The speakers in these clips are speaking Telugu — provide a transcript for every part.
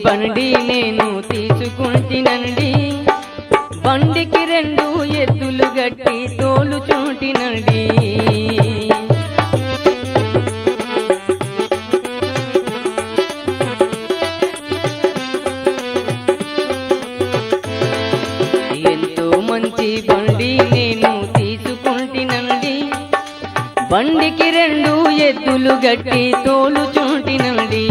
బండి నేను తీసుకుంటినండి బండికి 2 ఎద్దులు గట్టి తోలుచుంటినండి ఎంతో మంచి బండి నేను తీసుకుంటినండి బండికి 2 ఎద్దులు గట్టి తోలుచుంటినండి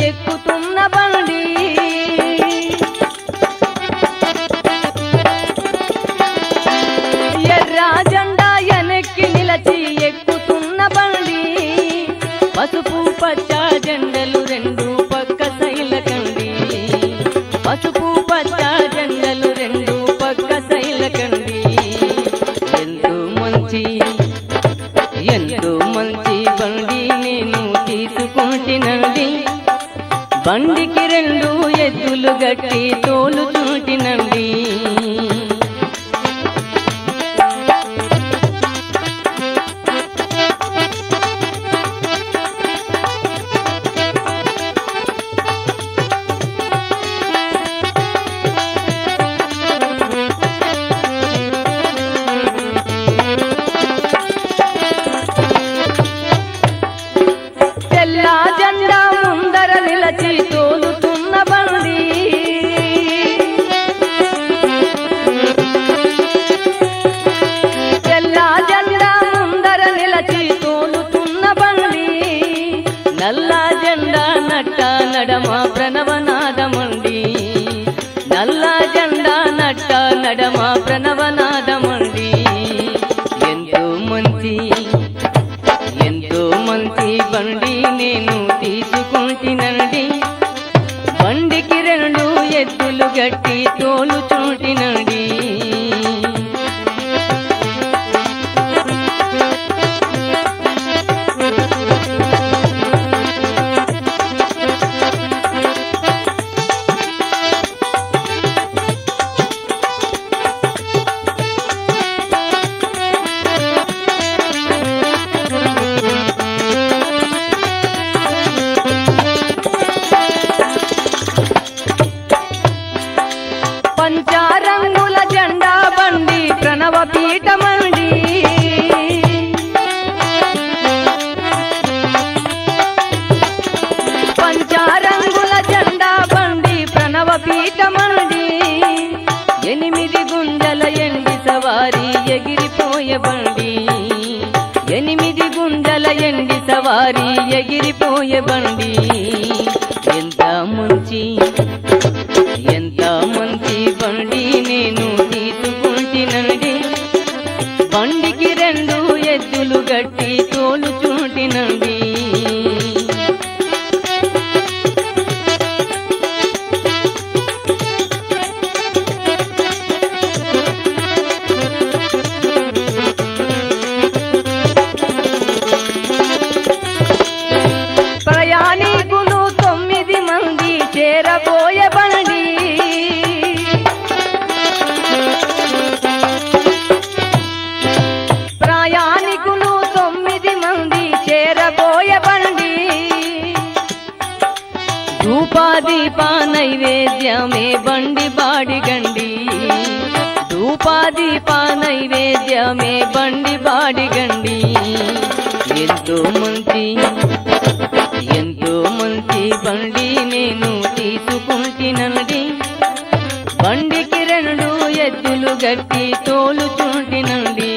ఎక్కుతున్న బండి ఎర్ర జెండా వెనక్కి నిలచి ఎక్కుతున్న బండి పసుపు పచ్చ జెండలు 2 పక్క సైలకండి పసుపు పచ్చ జెండలు 2 పక్క సైలకండి ఎంతో మంచి బండి నేను తీసుకుంటినండి బండికి 2 ఎద్దులు గట్టి తోలుచుంటినండి తెల్ల జెండా ముందర నిలచి తోలుతున్న బండి తెల్ల జెండా ముందర నిలచి తోలుతున్న బండి నల్ల జెండా నట్ట నడమ ప్రణవనాదమండి నల్ల జెండా నట్ట నడమ ప్రణవనాదమండి ఎంతో మంచి బండి నేను తీసుకుంటినండి బండికి 2 ఎద్దులు గట్టి తోలుచుంటినండి పంచరంగుల జెండా బండి ప్రణవ పీఠమండి పంచరంగుల జెండా బండి ప్రణవ పీఠమండి 8 గుంజల ఎండి సవారి ఎగిరిపోయే బండి 8 గుంజల ఎండి సవారి ఎగిరిపోయే బండి ఎంత మంచి బండి నేను తీసుకుంటినండి బండికి 2 ఎద్దులు గట్టి తోలుచుంటినండి ప్రయాణికులు 9 మంది చేరబోయే బండి ప్రయాణికులు 9 మంది చేరబోయే బండి ధూపాదీప నైవేద్యమే బండి బాడిగండి ధూపాదీప నైవేద్యమే బండి బాడిగండి ఎంతో మంచి బండి నేను తీసుకుంటినండి బండికి 2 ఎద్దులు గట్టి తోలుచుంటినండి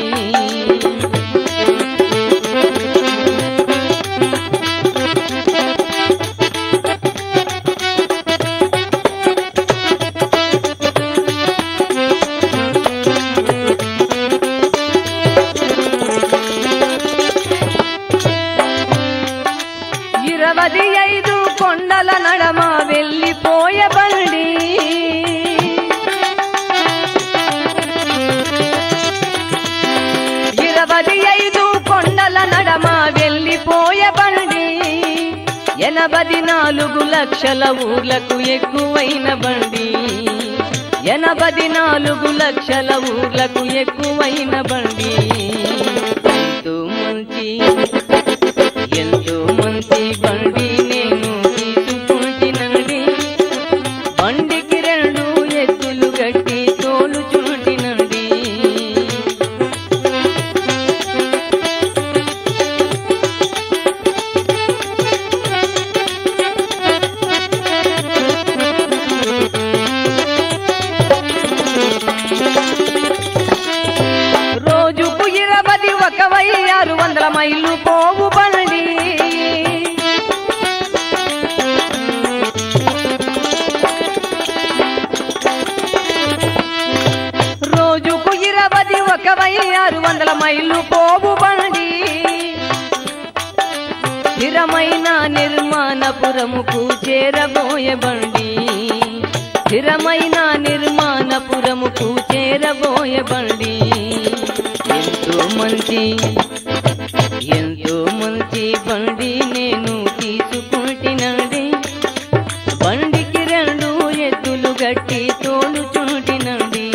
ఇరవది 5 కొండల నడమ వెళ్ళిపోయే బండి 25 84 లక్షల ఊర్లకు ఎక్కువైన బండి 84 లక్షల ఊర్లకు ఎక్కువైన బండి ఎంతో మంచి బండి నేను తీసుకుంటినండి బండికి 2 ఎద్దులు గట్టి తోలుచుంటినండి రోజుకు 21,600 మైళ్ళు పోవు బండి రోజుకు 21,600 మైళ్ళు పోవు బండి స్థిరమైన నిర్మాణపురముకు చేరబోయే బండి స్థిరమైన నిర్మాణపురముకు చేరబోయే బండి ఎంతో మంచి బండి నేను తీసుకుంటినండి బండికి 2 ఎద్దులు గట్టి తోలుచుంటినండి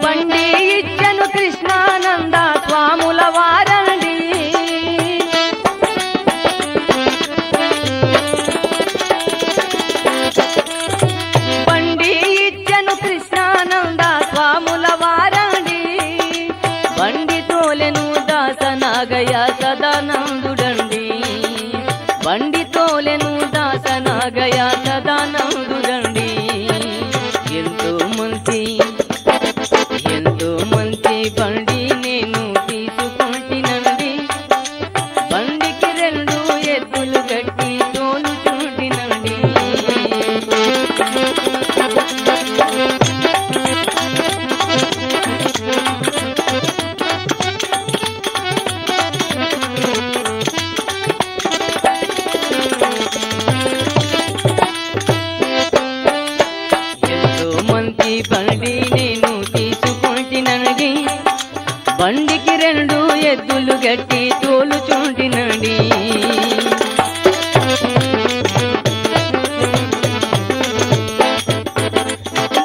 బండి ఇచ్చను కృష్ణానంద స్వాముల వారండి బండి ఇచ్చను కృష్ణానంద స్వాముల వారండి బండి తోలెను దాసనాగయ సదానందుడండి బండి తోలెను దాసనాగయ సదానందుడండి ఎంతో మంచి బండి నేను తీసుకుంటినండి బండికి 2 ఎద్దులు గట్టి తోలుచుంటినండి ఎంతో మంచి బండి నేను తీసుకుంటినండి బండికి 2 ఎద్దులు గట్టి తోలుచుంటినండి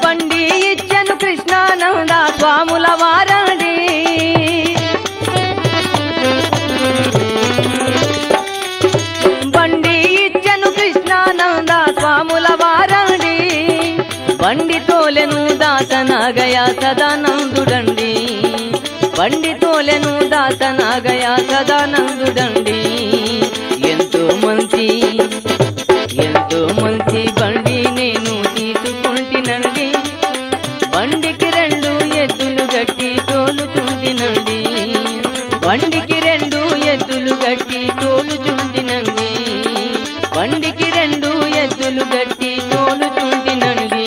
బండి ఇచ్చను కృష్ణానంద స్వాముల వారండి బండి ఇచ్చను కృష్ణానంద స్వాముల వారండి బండి తోలెను దాసనాగయ సదానందుడండి బండి తోలెను దాసనాగయ సదానందుడండి ఎంతో మంచి బండి నేను తీసుకుంటినండి బండికి 2 ఎద్దులు గట్టి తోలుచుంటినండి బండికి 2 ఎద్దులు గట్టి తోలుచుంటినండి బండికి 2 ఎద్దులు గట్టి తోలుచుంటినండి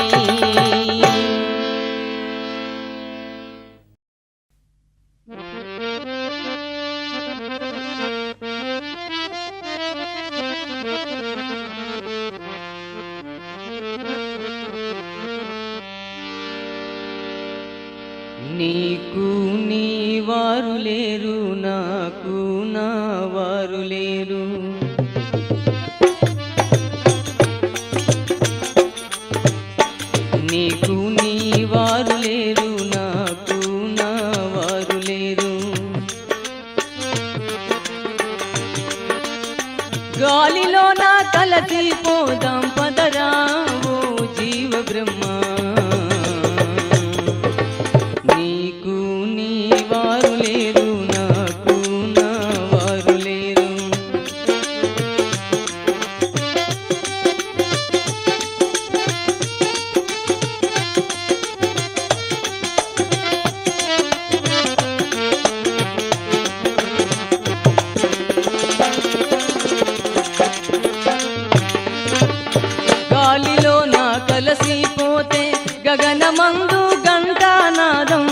నీకు నీ వారు లేరు నాకు నా వారు లేరు నీకు నీ వారు లేరు నాకు నా వారు లేరు గాలిలో నా కలసిపోదాం పదరా ఓ జీవ బ్రహ్మ నీకు నీ వారు లేరు నాకు నా వారు లేరు గాలిలో నా కలసిపోతే గగనమందు గంటానాదం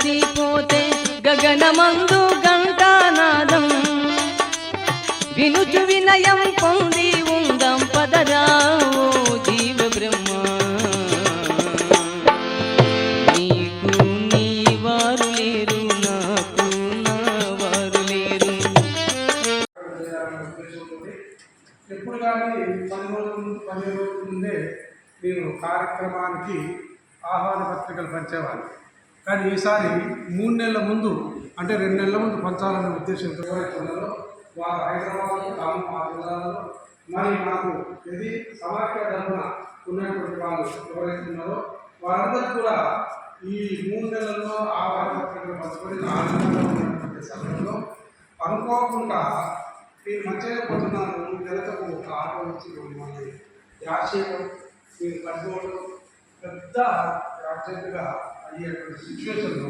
అలసిపోతే గగనమందు ఘంటానాదం వినుచు వినయం పొంది ఉందాం పదరా ఓ జీవ బ్రహ్మ. నీకు నీ వారు లేరు, నాకు నా వారు లేరు. ఎప్పుడు కానీ 10 రోజుల ముందే నేను కార్యక్రమానికి ఆహ్వాన పత్రికలు పంచేవాడిని. కానీ ఈసారి 3 నెలల ముందు, అంటే 2 నెలల ముందు పంచాలనే ఉద్దేశంతో ఎవరైతే ఉన్నారో వారు హైదరాబాద్, ఖమ్మం ఆ జిల్లాలలో, మరి నాకు ఇది సమాఖ్య ధర్మ ఉన్నటువంటి వాళ్ళు ఎవరైతే ఉన్నారో వారందరూ కూడా ఈ 3 నెలల్లో ఆహ్వాన పత్రికలు పంచుకొని ఆనందంగా ఉన్నటువంటి సమయంలో అనుకోకుండా నేను మంచిగా పోతున్నాను, నెలకు ఒక ఆటో వచ్చి మమ్మల్ని యాశయం నేను కట్టుకోవడం పెద్ద అర్జెంటుగా అయ్యేటువంటి సిచ్యువేషన్లో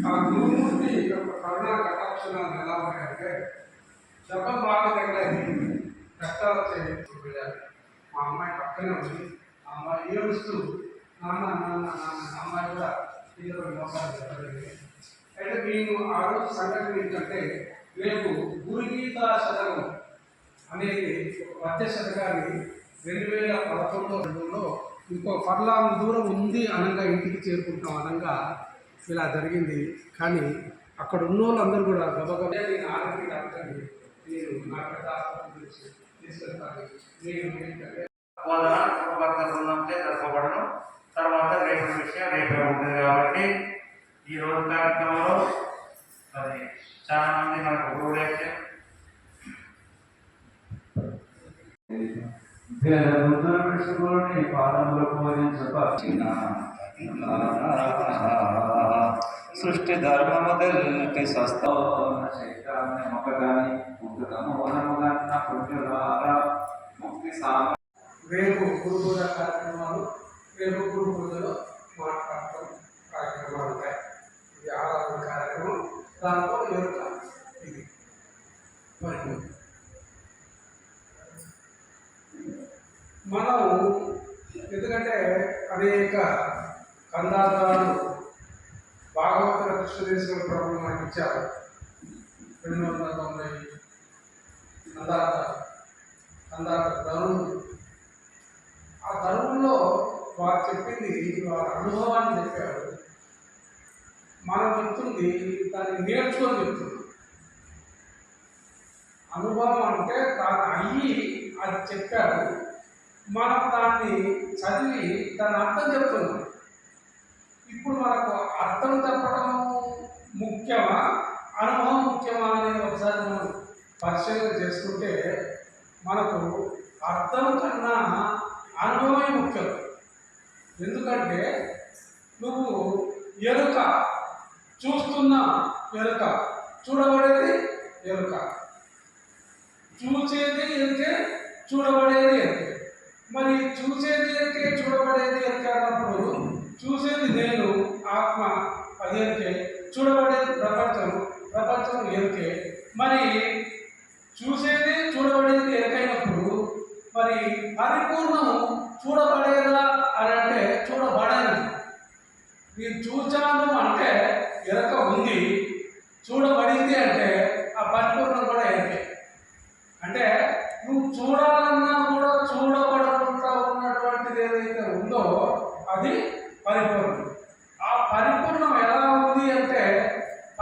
ఆ గురుమూర్తి యొక్క కరుణా కటాక్షణాలు ఎలా ఉన్నాయంటే శబ్దం బాగా తగ్గలేదు, కష్టాలు చేయాలి. మా అమ్మాయి పక్కనే ఉంది, ఆ అమ్మాయి ఏడుస్తూ నాన్న నాన్న నాన్న అమ్మాయి కూడా తీవ్ర మోసాలు జరగలేదు. అయితే మేము ఆ రోజు సంఘటన ఏంటంటే రేపు గురుగీతా శతకం అనేది పద్య శతకాన్ని 2011లో ఇంకో పర్లాంగ్ దూరం ఉంది అనగా ఇంటికి చేరుకుంటాం అనగా ఇలా జరిగింది. కానీ అక్కడ ఉన్న వాళ్ళందరూ కూడా గబగబా నేను ఆరోగ్య డాక్టర్ని, నేను నా పెద్ద హాస్పిటల్ గురించి తీసుకెళ్తాను. నేను జరపబడను. తర్వాత రేపు విషయం రేపే ఉంటుంది కాబట్టి ఈరోజు కార్యక్రమంలో మరి చాలా మంది మనకు గురువులైతే పాదంలో సృష్టి ధర్మ మొదటి ముక్తి రేపు గురు పూజ కార్యక్రమాలు, రేపు గురు పూజలో మాట్లాడటం కార్యక్రమాలు ఉంటాయి. ఇది ఆరాధన కార్యక్రమం, దాంట్లో ఎరుక ఇది మరి మనం ఎందుకంటే అనేక కందార్థాలు భాగవతుల కృష్ణదేశ్వర ప్రభు మనకి ఇచ్చారు. 290 కందార్థ ధనులు. ఆ ధనువుల్లో వారు చెప్పింది వారి అనుభవాన్ని చెప్పారు. మనం చెప్తుంది దాన్ని నేర్చుకొని చెప్తుంది. అనుభవం అంటే తాను అయ్యి అది చెప్పారు, మనం దాన్ని చదివి దాని అర్థం చెప్తున్నాం. ఇప్పుడు మనకు అర్థం చెప్పడం ముఖ్యమా, అనుభవం ముఖ్యమా అనేది ఒకసారి మనం పరిశీలన చేసుకుంటే మనకు అర్థం కన్నా అనుభవమే ముఖ్యం. ఎందుకంటే నువ్వు ఎరుక చూస్తున్న ఎరుక, చూడబడేది ఎరుక, చూసేది ఎరుకే, చూడబడేది ఎరుకే. మరి చూసేది ఎరుకే, చూడబడేది ఎరుకే అన్నప్పుడు చూసేది నేను ఆత్మ, అది ఎరుకే. చూడబడేది ప్రపంచం, ప్రపంచం ఎరుకే. మరి చూసేది చూడబడేది ఎరుకైనప్పుడు మరి పరిపూర్ణం చూడబడేదా అని అంటే చూడబడేది. నేను చూచాను అంటే ఎరుక ఉంది, చూడబడింది అంటే ఆ పరిపూర్ణం కూడా ఎరుకే. అంటే నువ్వు చూడాలన్నా కూడా చూడబడకుండా ఉన్నటువంటిది ఏదైతే ఉందో అది పరిపూర్ణం. ఆ పరిపూర్ణం ఎలా ఉంది అంటే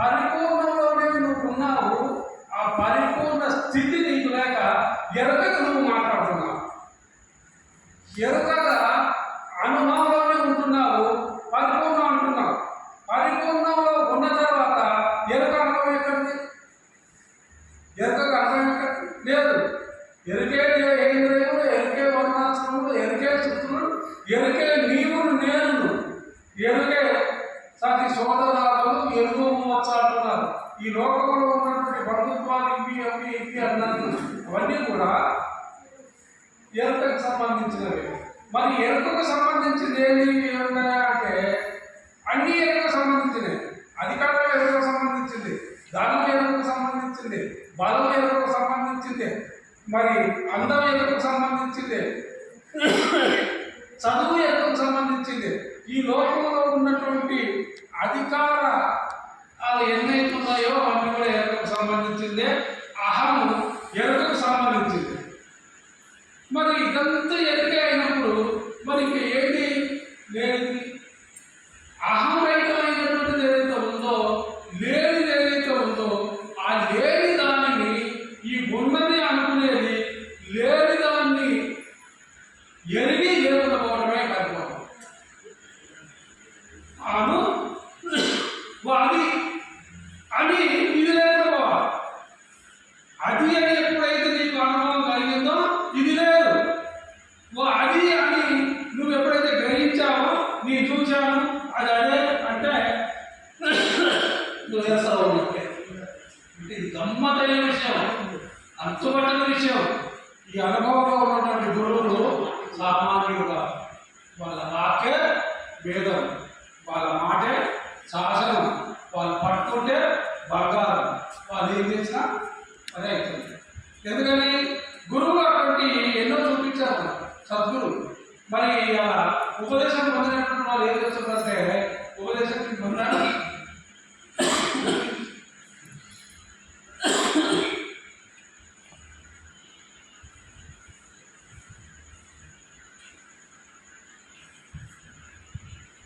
పరిపూర్ణంలోనే నువ్వు ఉన్నావు. ఆ పరిపూర్ణ స్థితి నీకు లేక ఎరుకగా నువ్వు మాట్లాడుతున్నావు. ఎరుకగా అనుభవంలోనే ఉంటున్నావు, పరిపూర్ణం అంటున్నావు. పరిపూర్ణంలో ఉన్న తర్వాత ఎరుక అనుభవం ఎక్కడిది? ఎరుకకు అనుభవం ఎక్కడిది? లేదు. ఎరుకే ఏం ఎరుకే వర్ణాశ్రములు, ఎరుకే శక్తులు, ఎరుకే నీవును నేను, ఎరుకే సతి సోదరాలు, ఎరుగు అంటున్నారు. ఈ లోకంలో ఉన్నటువంటి బంధుత్వాలు ఇవి అన్నారు. అవన్నీ కూడా ఎరుకకు సంబంధించినవి. మరి ఎరుకకు సంబంధించింది ఏమన్నా అంటే అన్ని ఎరుకకు సంబంధించినవి. అధికారం ఎరుకకు సంబంధించింది, ధనం ఎరుకకు సంబంధించింది, బలం ఎరుకకు సంబంధించింది, మరి అందం ఎరుకకు సంబంధించింది, చదువు ఎరుకకు సంబంధించింది. ఈ లోకంలో ఉన్నటువంటి అధికార అది ఎన్నైతున్నాయో అవి కూడా ఎరుకకు సంబంధించిందే. అహము ఎరుకకు సంబంధించింది. మరి ఇదంతా ఎరుక అయినప్పుడు మరి ఇంకా ఏంటి లేదు? అహంరహితమైనటువంటిది ఏదైతే ఉందో, లేనిది ఏదైతే ఉందో, ఆ లేని దానిని ఈ ఉన్నది అనుకునేది లేని దాన్ని ఎరిగి లేకుండా పోవడమే కార్యక్రమం. అను అది అని ఇది లేకుండా పోవాలి. అది అని ఎప్పుడైతే నీకు అనుభవం కలిగిందో ఇది లేదు. అది అని నువ్వు ఎప్పుడైతే గ్రహించావో, నీ చూశాను అది అదే అంటే నువ్వు చేస్తావు అంటే ఇది గమ్మతైన విషయం, అంతుపట్టిన విషయం. ఈ అనుభవంలో ఉన్నటువంటి గురువులు సామాన్యులుగా వాళ్ళ వాకే వేదం, వాళ్ళ మాటే శాసనం, వాళ్ళు పట్టుకుంటే బంగారం, వాళ్ళు ఏం చేసినా అదే అవుతుంది. ఎందుకని గురువులు అటువంటి ఎన్నో చూపించారు సద్గురు. మరి అలా ఉపదేశం పొందినటువంటి వాళ్ళు ఏం చేస్తున్నారంటే ఉపదేశం పొందారు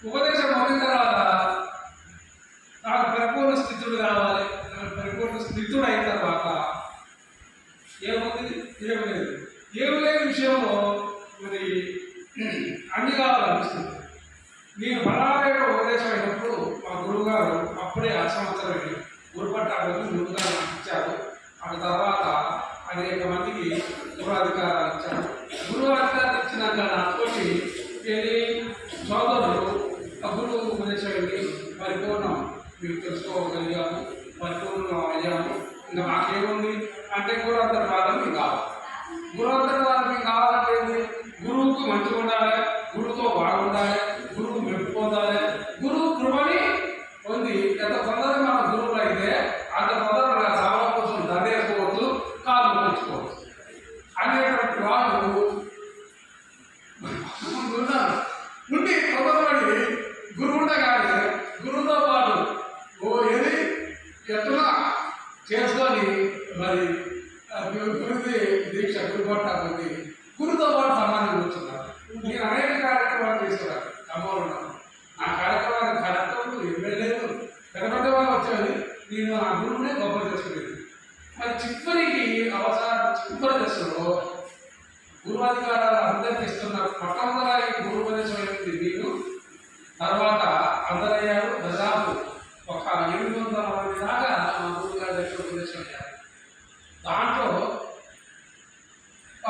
ఉపదేశం పొందిన తర్వాత నాకు పరిపూర్ణ స్థితుడు కావాలి. పరిపూర్ణ స్థితుడు అయిన తర్వాత ఏముంది? ఏమి లేదు. ఏమి లేని విషయంలో మరి అన్ని కావాలనిపిస్తుంది. నేను బలారైన ఉపదేశం అయినప్పుడు మా గురువు గారు అప్పుడే 6 సంవత్సరాలు గురుపట్టాలను ముందుగా నాకు ఇచ్చారు. ఆ తర్వాత అనేక మందికి గురువాధికారాలు ఇచ్చారు. గురువాధికారాలు ఇచ్చినాక నాతోటి ఏది సోదరులు ఆ గురువు ఉపదేశం పరిపూర్ణం మీరు తెలుసుకోగలిగాము, పరిపూర్ణం అయ్యాము. ఇంకా మాకేముంది అంటే గురువంతర్వాదం మీకు కావాలి. గురువంతర్వాదం మీకు కావాలంటే గురువుకు మంచిగా ఉండాలి, గురువుతో బాగుండాలి, గురువు మెప్పు పొందాలి. గురువు కృపని పొంది ఎంత తొందరగా మన గురువులు అయితే అంత తొందరగా సభల కోసం దండేసుకోవచ్చు, కాళ్ళు పెంచుకోవచ్చు అనేటువంటి వాళ్ళు ఉన్నారు. ఉండి తొందరపడి గురువు ఉండగానే గురువుతో పాటు ఏది ఎట్లా చేసుకొని మరి గురుది దీక్ష గురుపట్ట పొంది గురుతో పాటు సమానం కూర్చున్నారు. నేను అనేక కార్యక్రమాలు చేసేవారు ఖమ్మంలో. ఆ కార్యక్రమానికి కలెక్టర్లు ఎమ్మెల్యేలు పెద్ద పెద్ద వాళ్ళు వచ్చేది. నేను ఆ గురువునే గొప్ప చేసుకునేది. మరి చివరికి చివరి దశలో గురువాధికారాలు అందరికి ఇస్తున్నారు. మొట్టమొదటి గురుపదేశం అయింది నేను, తర్వాత అందరయ్యారు. దాదాపు ఒక 800 మంది దాకా మా గురువు గారి దగ్గర ఉపదేశం అయ్యారు. దాంట్లో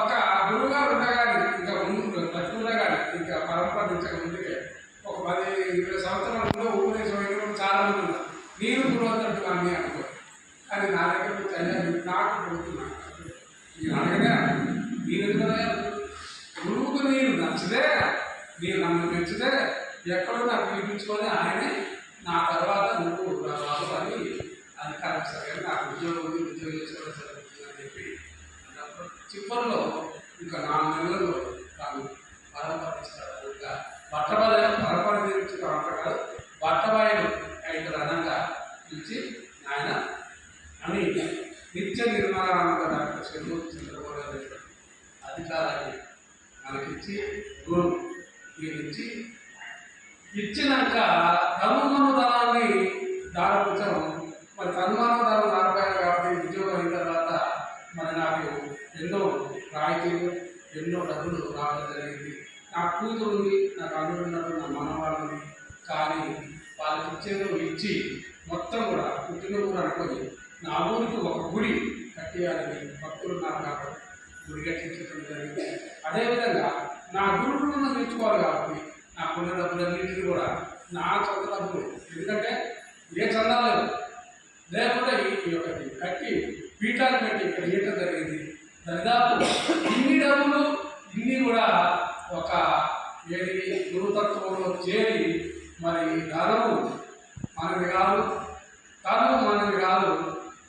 ఒక గురువుగారు ఉండగానే ఇంకా ముందు బతుకుఉండగానే ఇంకా పరంపరించక ముందుకే ఒక 10-20 సంవత్సరాల ముందు ఉపదేశం అయిన చాలా మంది ఉన్నారు. నేను గురువంతుడు అని అనుకో, కానీ నా దగ్గర నుంచి అయ్యా నాకు పోతున్నాను. నేను అడగనే నేను ఎందుకన్నా గురువుకు నేను నచ్చితే, నేను నన్ను మెచ్చితే ఎక్కడో నాకు పిలిపించుకొని ఆయనే నా తర్వాత నువ్వు రాదు అని అధికారం సరే నాకు ఉద్యోగం ఉంది, ఉద్యోగం చేసుకోవడం జరుగుతుంది అని చెప్పి చివరిలో ఇంకా 4 నెలల్లో తాను పరంపరిస్తాడు. ఇంకా పరపరించడం అంటారు, బట్టబాయిలు ఐదు అనంగా పిలిచి ఆయన అని నిత్య నిర్మాణానంద డాక్టర్ చెన్నూరు చంద్రబాబు గారి అధికారాన్ని మనకిచ్చి గురు దీనిచ్చి ఇచ్చినాక తనుమనుధనాన్ని దారిపుచ్చడం. మరి తనుమనుధనం దారిపోయాను కాబట్టి ఉద్యోగం అయిన తర్వాత మరి నాకు ఎన్నో రాయితీలు, ఎన్నో డబ్బులు రావడం జరిగింది. నా కూతురు ఉంది, నాకు అల్లుడు ఉన్నారు, నా మనవాళ్ళని. కానీ వాళ్ళకి ఇచ్చేదో ఇచ్చి మొత్తం కూడా పుట్టిన ఊరు అనుకొని నా ఊరికి ఒక గుడి కట్టేయాలని భక్తులు ఉన్నారు కాబట్టి గుడి కట్టించడం జరిగింది. అదేవిధంగా నా గురువులను తెచ్చుకోవాలి కాబట్టి నాకున్న డబ్బులన్నింటినీ కూడా నా సొంత డబ్బులు, ఎందుకంటే ఏ చందాలు లేకుండా ఈ ఒకటి కట్టి పీఠాలు పెట్టి ఇక్కడ ఇవ్వటం జరిగింది. దాదాపు ఇన్ని డబ్బులు ఇన్ని కూడా ఒక ఏది గురుతత్వంలో చేరి మరి ధనము మనది కాదు, తను మనది కాదు,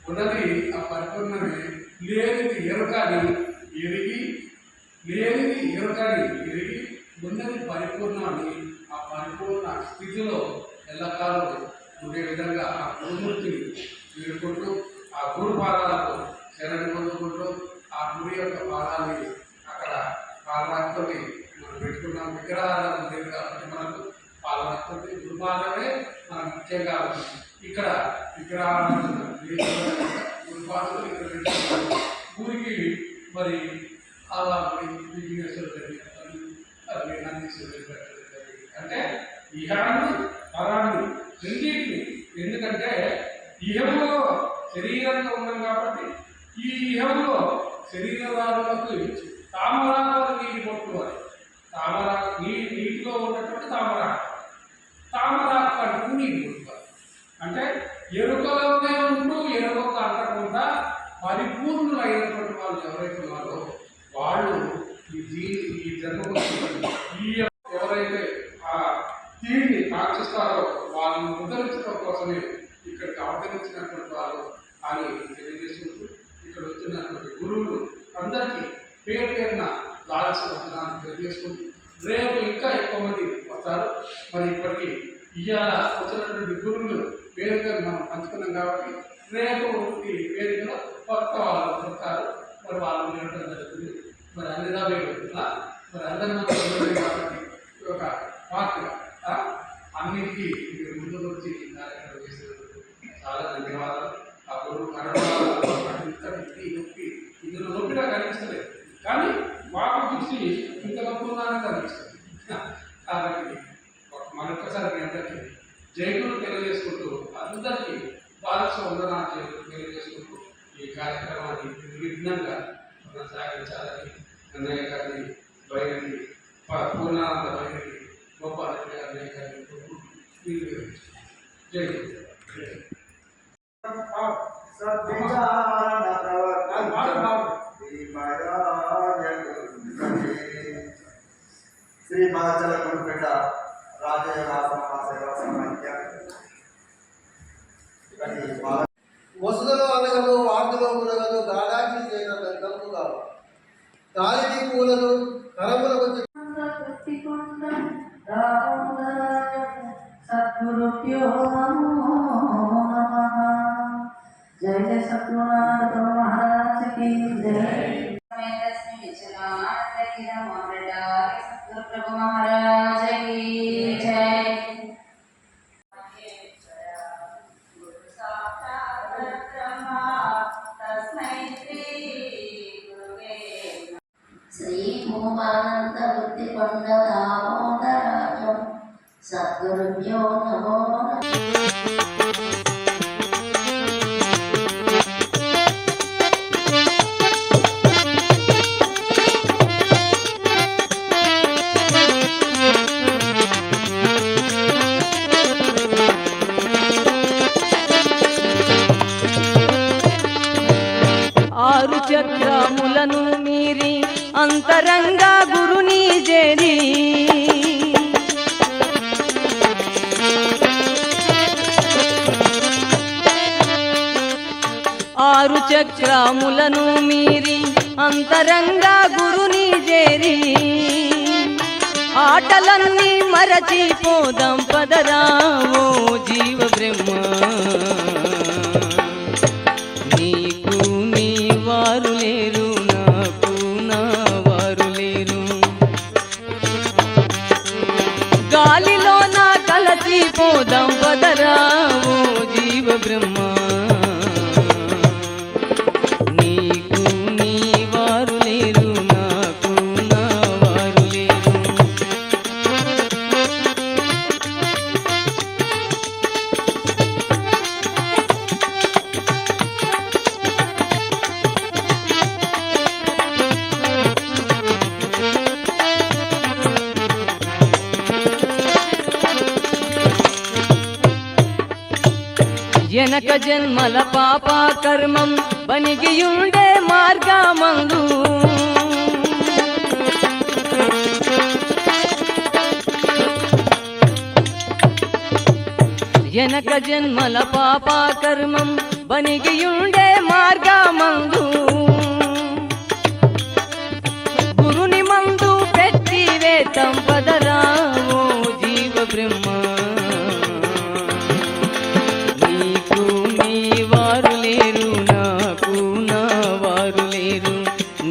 ఉన్నది ఆ పరిపూర్ణమే. లేనిది ఎరుకని ఎరిగి, లేనిది ఎరుకని ఎరిగి ఉన్నది పరిపూర్ణాన్ని ఆ పరిపూర్ణ స్థితిలో ఎల్లకాలం ఉండే విధంగా ఆ గురుమూర్తిని వేడుకుంటూ ఆ గురు పాదాలకు శరణి పొందుకుంటూ ఆ గురి యొక్క పాదాన్ని అక్కడ పాలనతో మనం పెట్టుకున్నాం. విగ్రహాలను లేదు కాబట్టి మనకు పాలనతో గురుపాదమే మనం ముఖ్యంగా ఇక్కడ విగ్రహాలను గురుపాదలు ఇక్కడ పెట్టుకున్నాం. గురికి మరి అలా విఘ్నేశ్వరుడు అంటే ఇహాన్ని పరాన్ని రెండింటిని. ఎందుకంటే ఇహంలో శరీరంలో ఉన్నాం కాబట్టి ఈ ఇహంలో శరీరవాదులకు తామరాకు నీటి పట్టుకోవాలి. తామరాకు నీటిలో ఉన్నటువంటి తామరాకు అంటూ నీటి పట్టుకోవాలి. అంటే ఎరుకలోనే ఉంటూ ఎరుక అంటకుండా పరిపూర్ణులైనటువంటి వాళ్ళు ఎవరైతే ఉన్నారో వాళ్ళు ఈ జన్మకు ఎవరైతే ఆ తీరిని కాక్షిస్తారో వాళ్ళని ఉద్ధరించడం కోసమే ఇక్కడికి అవతరించినటువంటి వాళ్ళు అని తెలియజేసుకుంటూ ఇక్కడ వచ్చినటువంటి గురువులు అందరికీ పేరున లాల్సిన వందనాన్ని తెలియజేసుకుంటూ రేపు ఇంకా ఎక్కువ మంది వస్తారు. మరి ఇప్పటికీ ఇవాళ వచ్చినటువంటి గురువులు పేరుగా మనం పంచుకున్నాం కాబట్టి రేపు ఈ వేదికలో కొత్త వాళ్ళు వస్తారు. మరి వాళ్ళు వినడం జరుగుతుంది. మరి అన్నిదా వేడుకున్నా మరి అందరి మంది కాబట్టి ఒక పార్ట్గా అన్నిటికీ మీరు ముందుకు వచ్చి కార్యక్రమం చేసినందుకు చాలా ధన్యవాదాలు. ఆ గురువు నొప్పి ఇందులో నొప్పిగా కనిపిస్తలేదు, కానీ మాకు చూసి ఇంత నొప్పి ఉన్నానే కనిపిస్తుంది. కాబట్టి మరొకసారి మీ అందరికీ జైలు తెలియజేసుకుంటూ అందరికీ బాలక్ష వందనాలు తెలియజేసుకుంటూ ఈ కార్యక్రమాన్ని నిర్విఘ్నంగా కొనసాగించాలని అన్నయ్య గారిని బయలుని పూర్ణానంద బయలుని గోపాల అన్నయ్య గారిని జై శ్రీ మహచల గురుపేట రాజయ్య సేవా సమాఖ్య వసుదలో అనగలు వార్తలో మునగలు గాడాకి చేయగలుగుగా గాలికి పూలను కరముల వచ్చి సద్గురుభ్యో నమో నమః. జయ జయ సద్గురునాథ మహారాజ్ కి జయ. సద్గురు మహారాజ్ కి జయ. శ్రీ భూమానంద బుద్ధి కొండ దామోదరాజం సద్గురుభ్యో నమో ఆరు చక్రములను మీరి అంతరంగా గురుని చేరి ఆరు చక్రములను మీరి అంతరంగా గురుని చేరి ఆటలన్నీ మరచిపోదాం పదరావో జీవ బ్రహ్మ. నీకు నీ వారు లేరు, నాకు నా వారు లేరు. గాలిలో నా కలసిపోదాం పదరావో జీవ బ్రహ్మ. నీకు నీ వారు లేరు, నాకు నా వారు లేరు. వెనక జన్మల పాప కర్మం బనిగియుండే మార్గమందు వెనక జన్మల పాప కర్మం బనిగియుండే మార్గమందు గురుని మందు పెట్టి వేతం పదరావో జీవ బ్రహ్మ.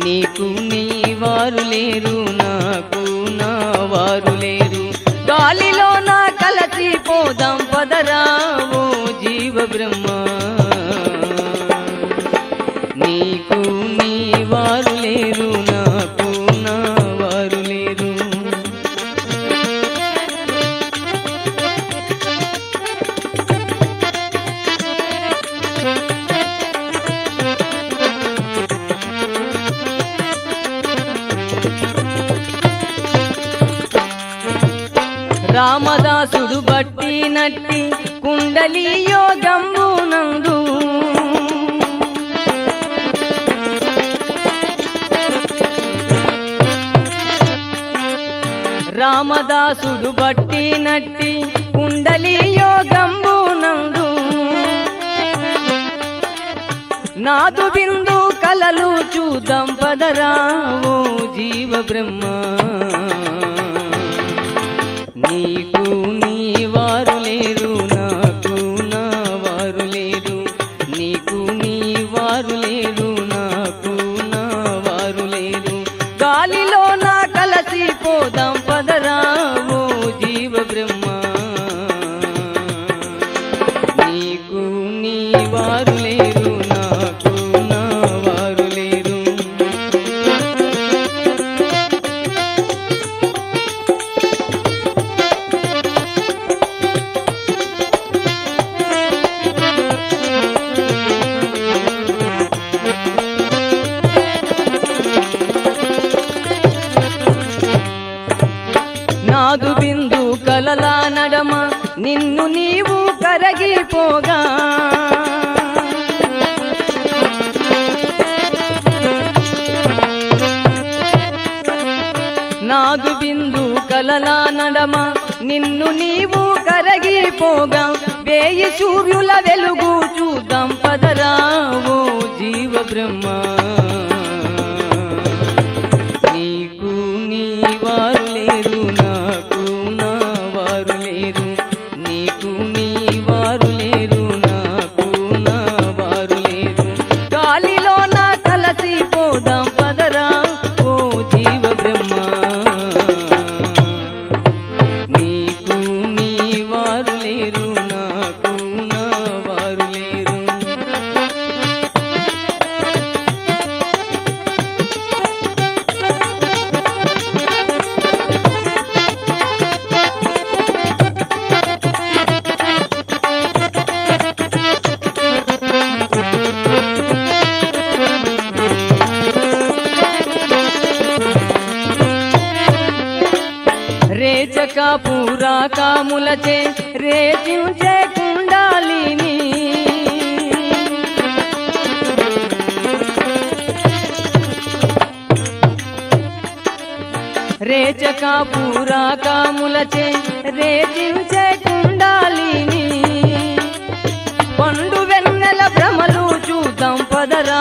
నీకు నీ వారు లేరు నాకు నా వారు లేరు గాలిలో నా కలసి పోదాం పదరా ఓ జీవ బ్రహ్మ నీకు నీ వారు లేరు నాకు నా వారు లేరు రామదాసుడు బట్టి నట్టి కుండలి యోగంబునందు రామదాసుడు బట్టి నట్టి కుండలి యోగంబునందు నాదు బిందు కలలు చూద్దాం పదరా ఓ జీవ బ్రహ్మ నీకు నీ వారు లేరు నాకు నా వారు లేరు నీకు నీ వారు లేరు నాకు నా వారు లేరు గాలిలో నా కలసి పోదాం పదరా ఓ జీవ బ్రహ్మ నీకు నీ వారు లేరు నాకు నా వారు లేరు నాదు బిందు కలల నడమ నిన్ను నీవు కరగిపోగా నాదు బిందు కలల నడమ నిన్ను నీవు కరగిపోగా వేయి సూర్యుల వెలుగు చూద్దాం పదరా ఓ జీవ బ్రహ్మ నీకు నీ వారు లేరు నాకు నా వారు లేరు నీకు నీ వారు లేరు నాకు నా వారు లేరు గాలిలో నా కలసి పోదాం పదరా ఓ జీవ బ్రహ్మ నీకు నీ వారు లేరు నాకు నా వారు లేరు రేచక పూరాకాములచే రేచించే కుండాలిని రేచక పూరాకాములచే రేచించే కుండాలిని పండు వెన్నెల భ్రమలు చూద్దాం పదరా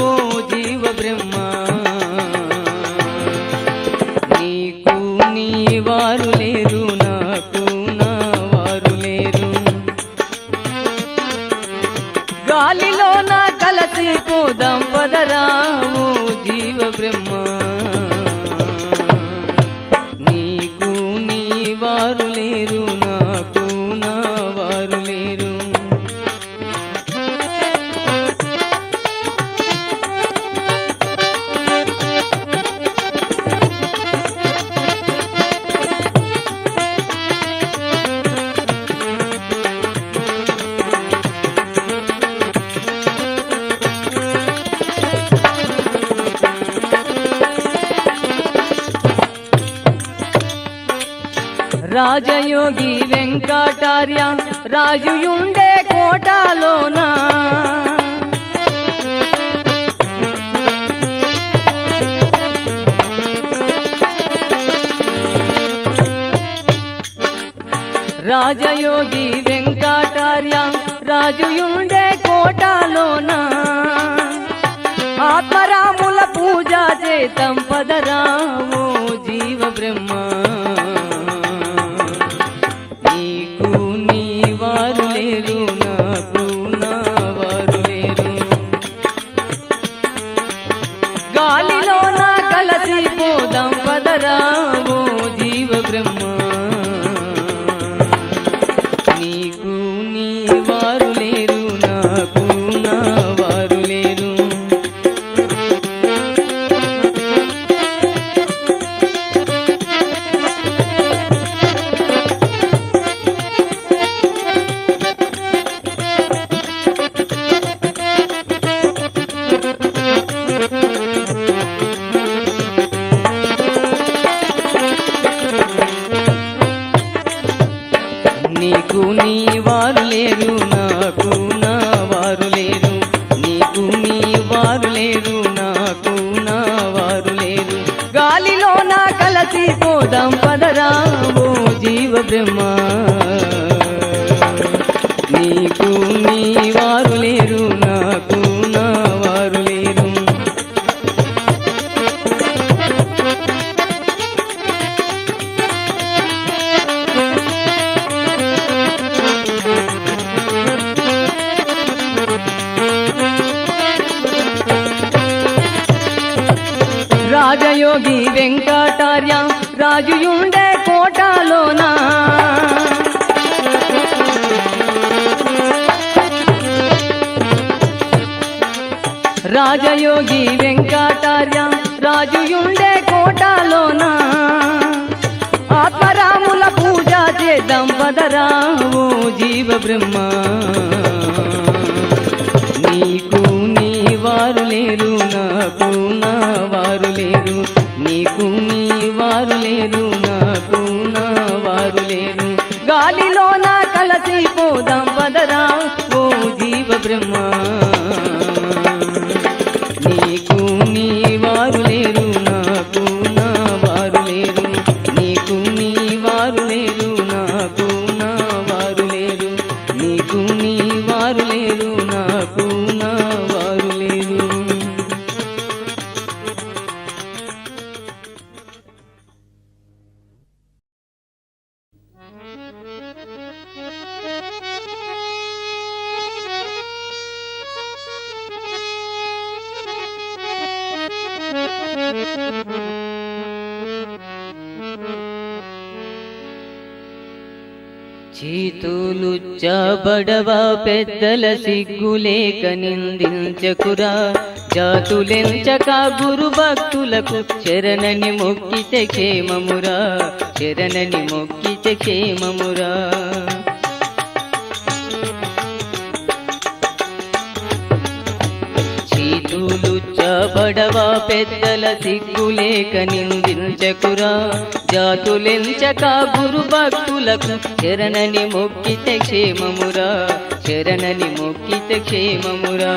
ఓ జీవ బ్రహ్మ నీకు నీ వారు లేరు నాకు నా వారు లేరు గాలిలో నా కలసి పోదాం పదరా ఓ జీవ బ్రహ్మ నీకు నీ వారు లేరు నాకు నా వారు లేరు రాజయోగి వెంకటార్య రాజుయుండే కోటలోన రాజయోగి వెంకటార్య రాజుయుండే కోటలోన ఆత్మరాముల పూజ చేతం పదరా ఓ జీవ బ్రహ్మ నీకు నీ వారు లేరు నాకు నా వారు లేరు గాలి పదరా ఓ జీవ బ్రహ్మ నీకు నీ వారు లేరు నాకు నా వారు లేరు నీకు నీ వారు లేరు నాకు నా వారు లేరు నీకు నీ వారు లేరు నాకు నా వారు లేరు గాలిలో నా కలసి పోదాం పదరా ఓ జీవ బ్రహ్మ నీకు నీ వారు లేరు నాకు నా వారు లేరు రాజయోగి వెంకటార్య రాజుయుండే కోటలోనా రాజయోగి వెంకటార్య రాజుయుండే కోటలోనా ఆత్మరాముల పూజ చేద్దాం పదరా ఓ జీవ బ్రహ్మ నీకు నీ వారు లేరు నాకు నా వారు లేరు నీకు నీ వారు లేరు నాకు నా వారు లేరు గాలిలో నా కలసి పోదాం పదరా ఓ జీవ బ్రహ్మ నీకు నీ వారు లేరు నాకు నా వారు లేరు నీకు నీ వారు లేరు నాకు నా వారు లేరు నీకు నీ వారు లేరు నాకు నా వారు లేరు చేతులుచ్చబడవ పెద్దల సిగ్గులేక నిందించకురా జాతులెంచక గురు భక్తులకు శరణని మొక్కితే క్షేమమురా శరణని మొక్కితే క్షేమమురా చీతులుచ్చబడవ పెద్దల సిగ్గులేక నిందించకురా జాతులెంచక గురు భక్తులకు శరణని మొక్కితే క్షేమమురా శరణని మొక్కితే క్షేమమురా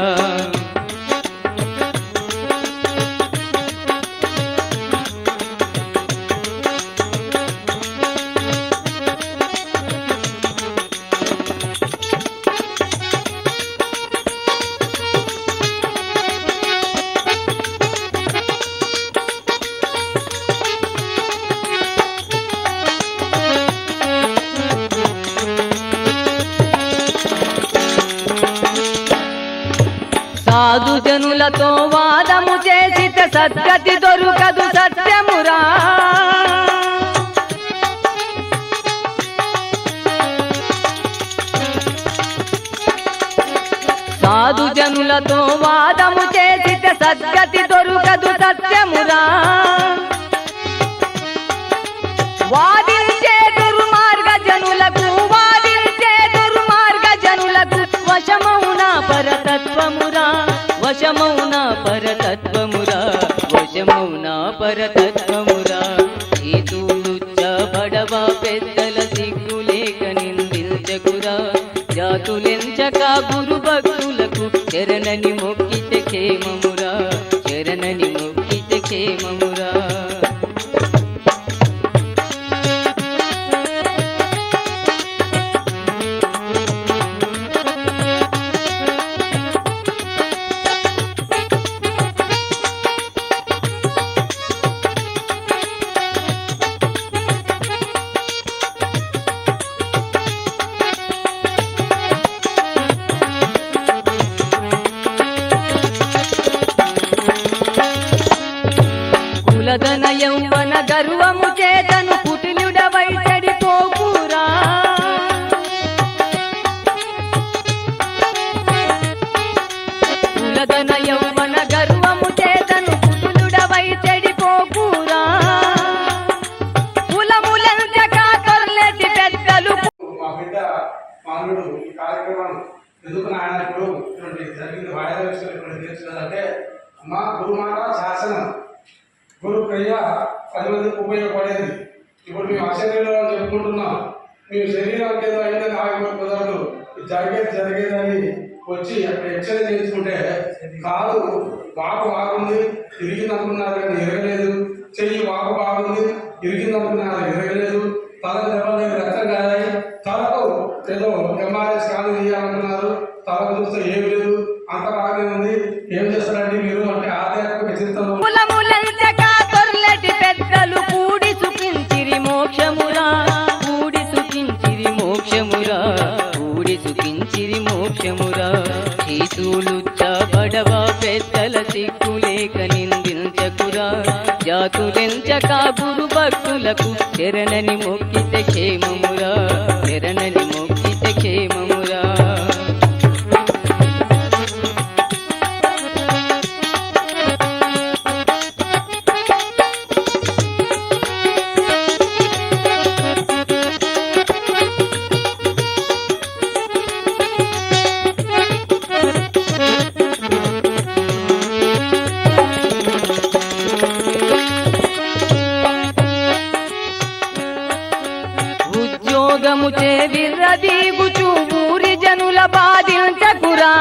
సాధు జనులతో వాదము చేసితే సద్గతి దొరుకదు సత్యమురా సాధు జనులతో వాదము చేసితే సద్గతి దొరుకదు సత్యమురా వాదించే దుర్మార్గ జనులకు వాదించే దుర్మార్గ జనులకు వశమౌన పరతత్వమురా వశమౌన పరతత్వమురా వశమౌన పరతత్వమురా చేతులుచ్చబడవ పెద్దల సిగ్గులేక నిందించకురా జాతులెంచక గురు భక్తులకు శరణని మొక్కితే క్షేమమురా శరణని మొక్కితే క్షేమమురా కులధన యౌవన గర్వము చేతను కుటిలుడవై చెడిపోకురా కులధన యౌవన గర్వము చేతను కుటిలుడవై చెడిపోకురా కులములంచక తొర్లెటి పెద్దలు మా బిడ్డ మానవుడు ఈ కార్యక్రమం ఎందుకు నాయన ఇప్పుడు ఇటువంటి జరిగింది వాయిదా విషయం ఇప్పుడు తెలుసుకుందంటే మా గురుమాత శాసనం గురు క్రియ 10 మందికి ఉపయోగపడేది. ఇప్పుడు మేము అశరీరంలో చెప్పుకుంటున్నాం, మేము శరీరానికి ఏదో అయిందని ఆగిపోతున్నారు, జరిగేదని వచ్చి అక్కడ ఎక్స్రే చేయించుకుంటే కాదు వాకు బాగుంది తిరిగింది అనుకున్నారు కానీ ఎరగలేదు, చెయ్యి వాకు బాగుంది ఇరిగింది అనుకున్నారు ఎరగలేదు, తల దెబ్బలేదు రక్తం కాదాయి, తలకు ఏదో ఎంఆర్ఐ స్కాన్ చేయాలనుకున్నారు, తల చూస్తే ఏం లేదు అంత బాగానే ఉంది, ఏం చేస్తారండి మీరు అంటే ఆధ్యాత్మిక చింతన పెద్దలు కూడి సుఖించిరి మోక్షమురా కూడి సుఖించిరి మోక్షమురా కూడి సుఖించిరి మోక్షమురా చీతులుచ్చ బడవ పెద్దల సిగ్గులేక నిందించకురా జాతులెంచక గురు భక్తులకు శరణని మొక్కితే క్షేమమురా శరణని మొక్కితే క్షేమమురా ఉద్యోగముచే విర్రదీగుచు ఊరి జనుల బాధించకురా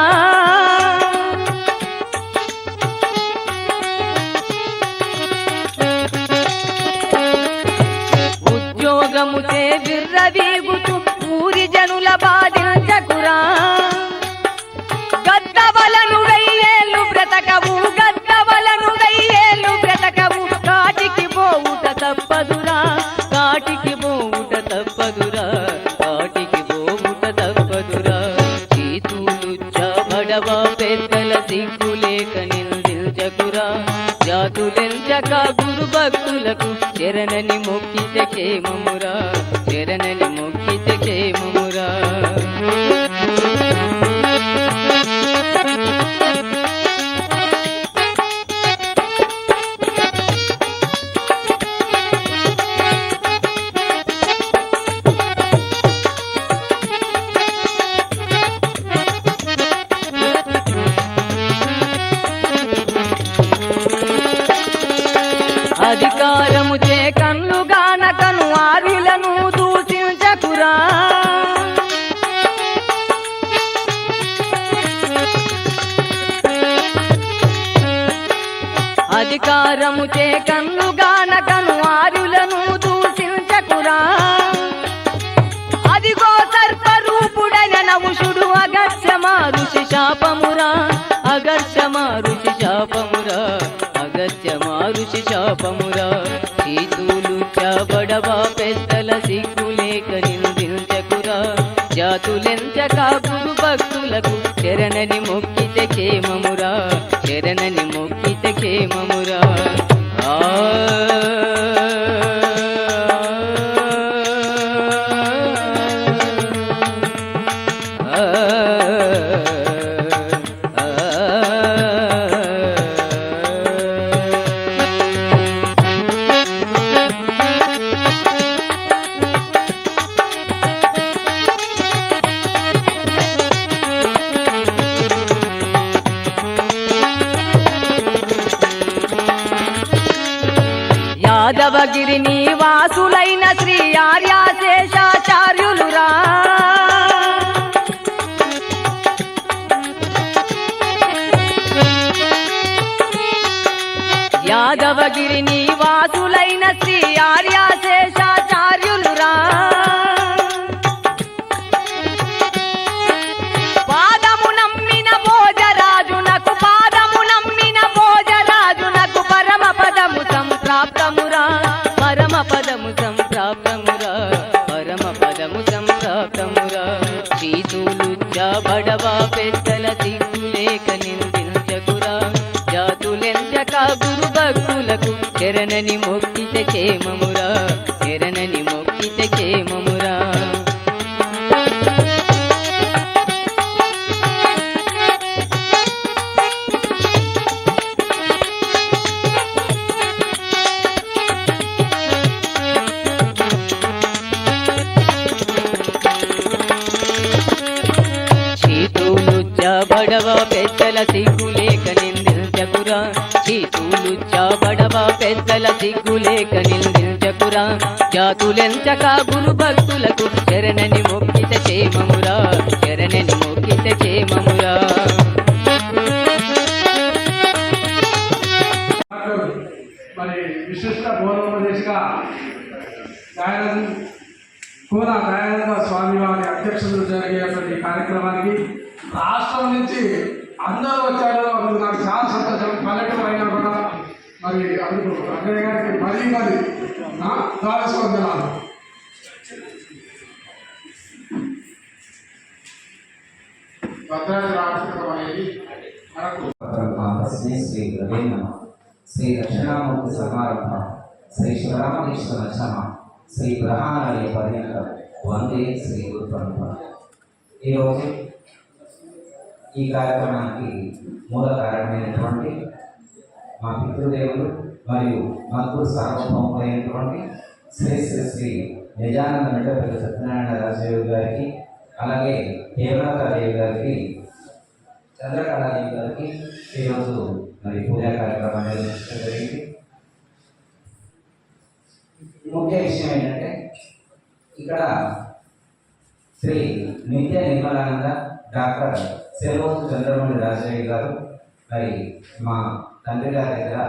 ఉద్యోగముచే విర్రదీగుచు ఊరి జనుల బాధించకురా గద్దవలను వెయ్యేళ్ళు బ్రతకవు గద్దవలను వెయ్యేళ్ళు బ్రతకవు కాటికి పోవుట తప్పదురా కాటికి పోవుట తప్పదురా కాటికి పోవుట తప్పదురా చీతులుచ్చ బడవ పెద్దల సిగ్గులేక నిందించకురా జాతులెంచక గురు భక్తులకు శరణని మొక్కితే క్షేమమురా శరణని మొక్కితే క్షేమమురా అధికారము చే కన్ను గానకను ఆరులను దూషించకురా అధికారము చే కన్ను గానకను ఆరులను దూషించకురా అదిగో సర్పరూపుడైన నవుషుడు అగర్షమా ఋషి శాపమురా అగర్షమా ఋషి శాపమురా అగత్యమా ఋషి శాపమురా చీతులుచ్చ బడవ పెద్దల సిగ్గులేక నిందించకురా జాతులెంచక గురు భక్తులకు శరణని మొక్కితే క్షేమమురా శరణని మొక్కితే క్షేమమురా యాదవగిరి నివాసులైన శ్రీ ఆర్యాశేషాచార్యులురా యాదవగిరి నివాసులైన శ్రీ ఆర్యాశేషాచార్యులురా పాదము నమ్మిన భోజరాజునకు పాదము నమ్మిన భోజరాజునకు పరమ పదము సంప్రాప్తమురా పరమ పదము సంప్రాప్తమురా పరమ పదము సంప్రాప్తమురా చీతులుచ్చ బడవ పెద్దల సిగ్గులేక నిందించకురా జాతులెంచక గురు భక్తులకు శరణని మొక్కితే క్షేమమురా, శరణని మొక్కితే క్షేమమురా. బడవ పెద్దల సిగ్గులేక నిందించకురా, చీతులు చాబడవ పెద్దల సిగ్గులేక నిందించకురా. జాతులెంచక గురు భక్తులకు శరణని మొక్కితే క్షేమమురా, శరణని మొక్కితే క్షేమమురా. మరి విశిష్ట గౌరవోపదేశిగా కోన దయానంద స్వామి వారి అధ్యక్షతలు జరిగేటువంటి కార్యక్రమానికి రాష్ట్రం నుంచి అందరూ వచ్చారు. అందుకు నాకు చాలా సంతోషం. పల్లెటూరు అయినా కూడా మరి అందుకు అన్నయ్య గారికి మరీ ద్వాదశ వందనాలు. భద్రాద్రి రామచంద్రం అనేది మనకు శ్రీ శ్రీ దక్షిణామూర్తి సమారంభ శ్రీ శివరామకృష్ణ రచన శ్రీ ప్రహాణాలయ పర్యంత వందే శ్రీ గురు పరంపర. ఈరోజు ఈ కార్యక్రమానికి మూల కారణమైనటువంటి మా పితృదేవులు మరియు మద్దూరు సార్వభౌమైనటువంటి శ్రీ శ్రీ శ్రీ నిజానంద మెట్టపల్లి సత్యనారాయణ రాజదేవి గారికి, అలాగే హేమలతాదేవి గారికి, చంద్రకళాదేవి గారికి ఈరోజు మరి పూజా కార్యక్రమం నిర్వహించడం జరిగింది. ముఖ్య విషయం ఏంటంటే ఇక్కడ శ్రీ నిత్య నిర్మలానంద డాక్టర్ సెలవు చంద్రమౌళి రాజయ్య గారు మరి మా తండ్రి గారి దగ్గర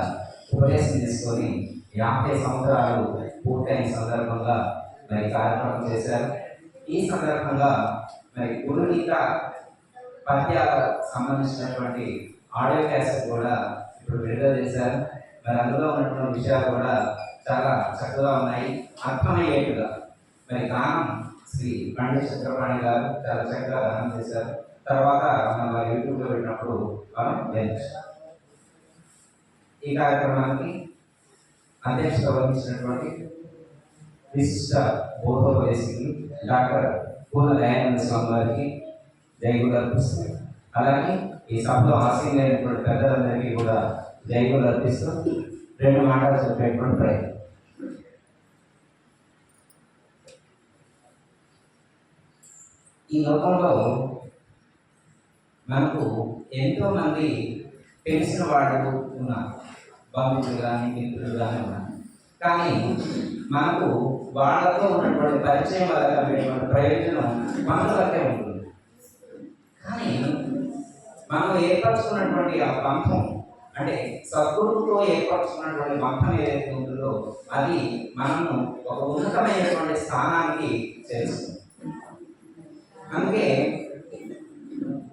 ఉపదేశం తీసుకొని 50 సంవత్సరాలు పూర్తయిన సందర్భంగా మరి కార్యక్రమం చేశారు. ఈ సందర్భంగా మరి గురుగీత పద్యాలకు సంబంధించినటువంటి ఆడియో క్యాసెట్ కూడా ఇప్పుడు విడుదల చేశారు. మరి అందులో ఉన్నటువంటి విషయాలు కూడా చాలా చక్కగా ఉన్నాయి, అర్థమయ్యేట్టుగా. మరి గానం శ్రీ పండిత చక్రపాణి గారు చాలా చక్కగా గానం చేశారు. తర్వాత మనం యూట్యూబ్లో పెట్టినప్పుడు మనం వినిపించాం. ఈ కార్యక్రమానికి అధ్యక్షత వహించినటువంటి విశిష్ట బోధోపదేశకులు డాక్టర్ పూల దయానంద స్వామి గారికి జైగులు అర్పిస్తుంది. అలాగే ఈ సభలో ఆసీనులైనటువంటి పెద్దలందరికీ కూడా జైగులు అర్పిస్తూ 2 మాటలు చెప్పేటువంటి ప్రయత్నం. ఈ లోకంలో మనకు ఎంతో మంది తెలిసిన వాళ్ళు ఉన్నారు, బంధువులు కానీ మిత్రులు కానీ ఉన్నారు. కానీ మనకు వాళ్ళతో ఉన్నటువంటి పరిచయం వల్ల కలిగేటువంటి ప్రయోజనం మన వరకే ఉంటుంది. కానీ మనం ఏర్పరచుకున్నటువంటి ఆ బంధం, అంటే సద్గురువుతో ఏర్పరచుకున్నటువంటి బంధం ఏదైతే ఉంటుందో అది మనము ఒక ఉన్నతమైనటువంటి స్థానానికి చేరుస్తుంది. అందుకే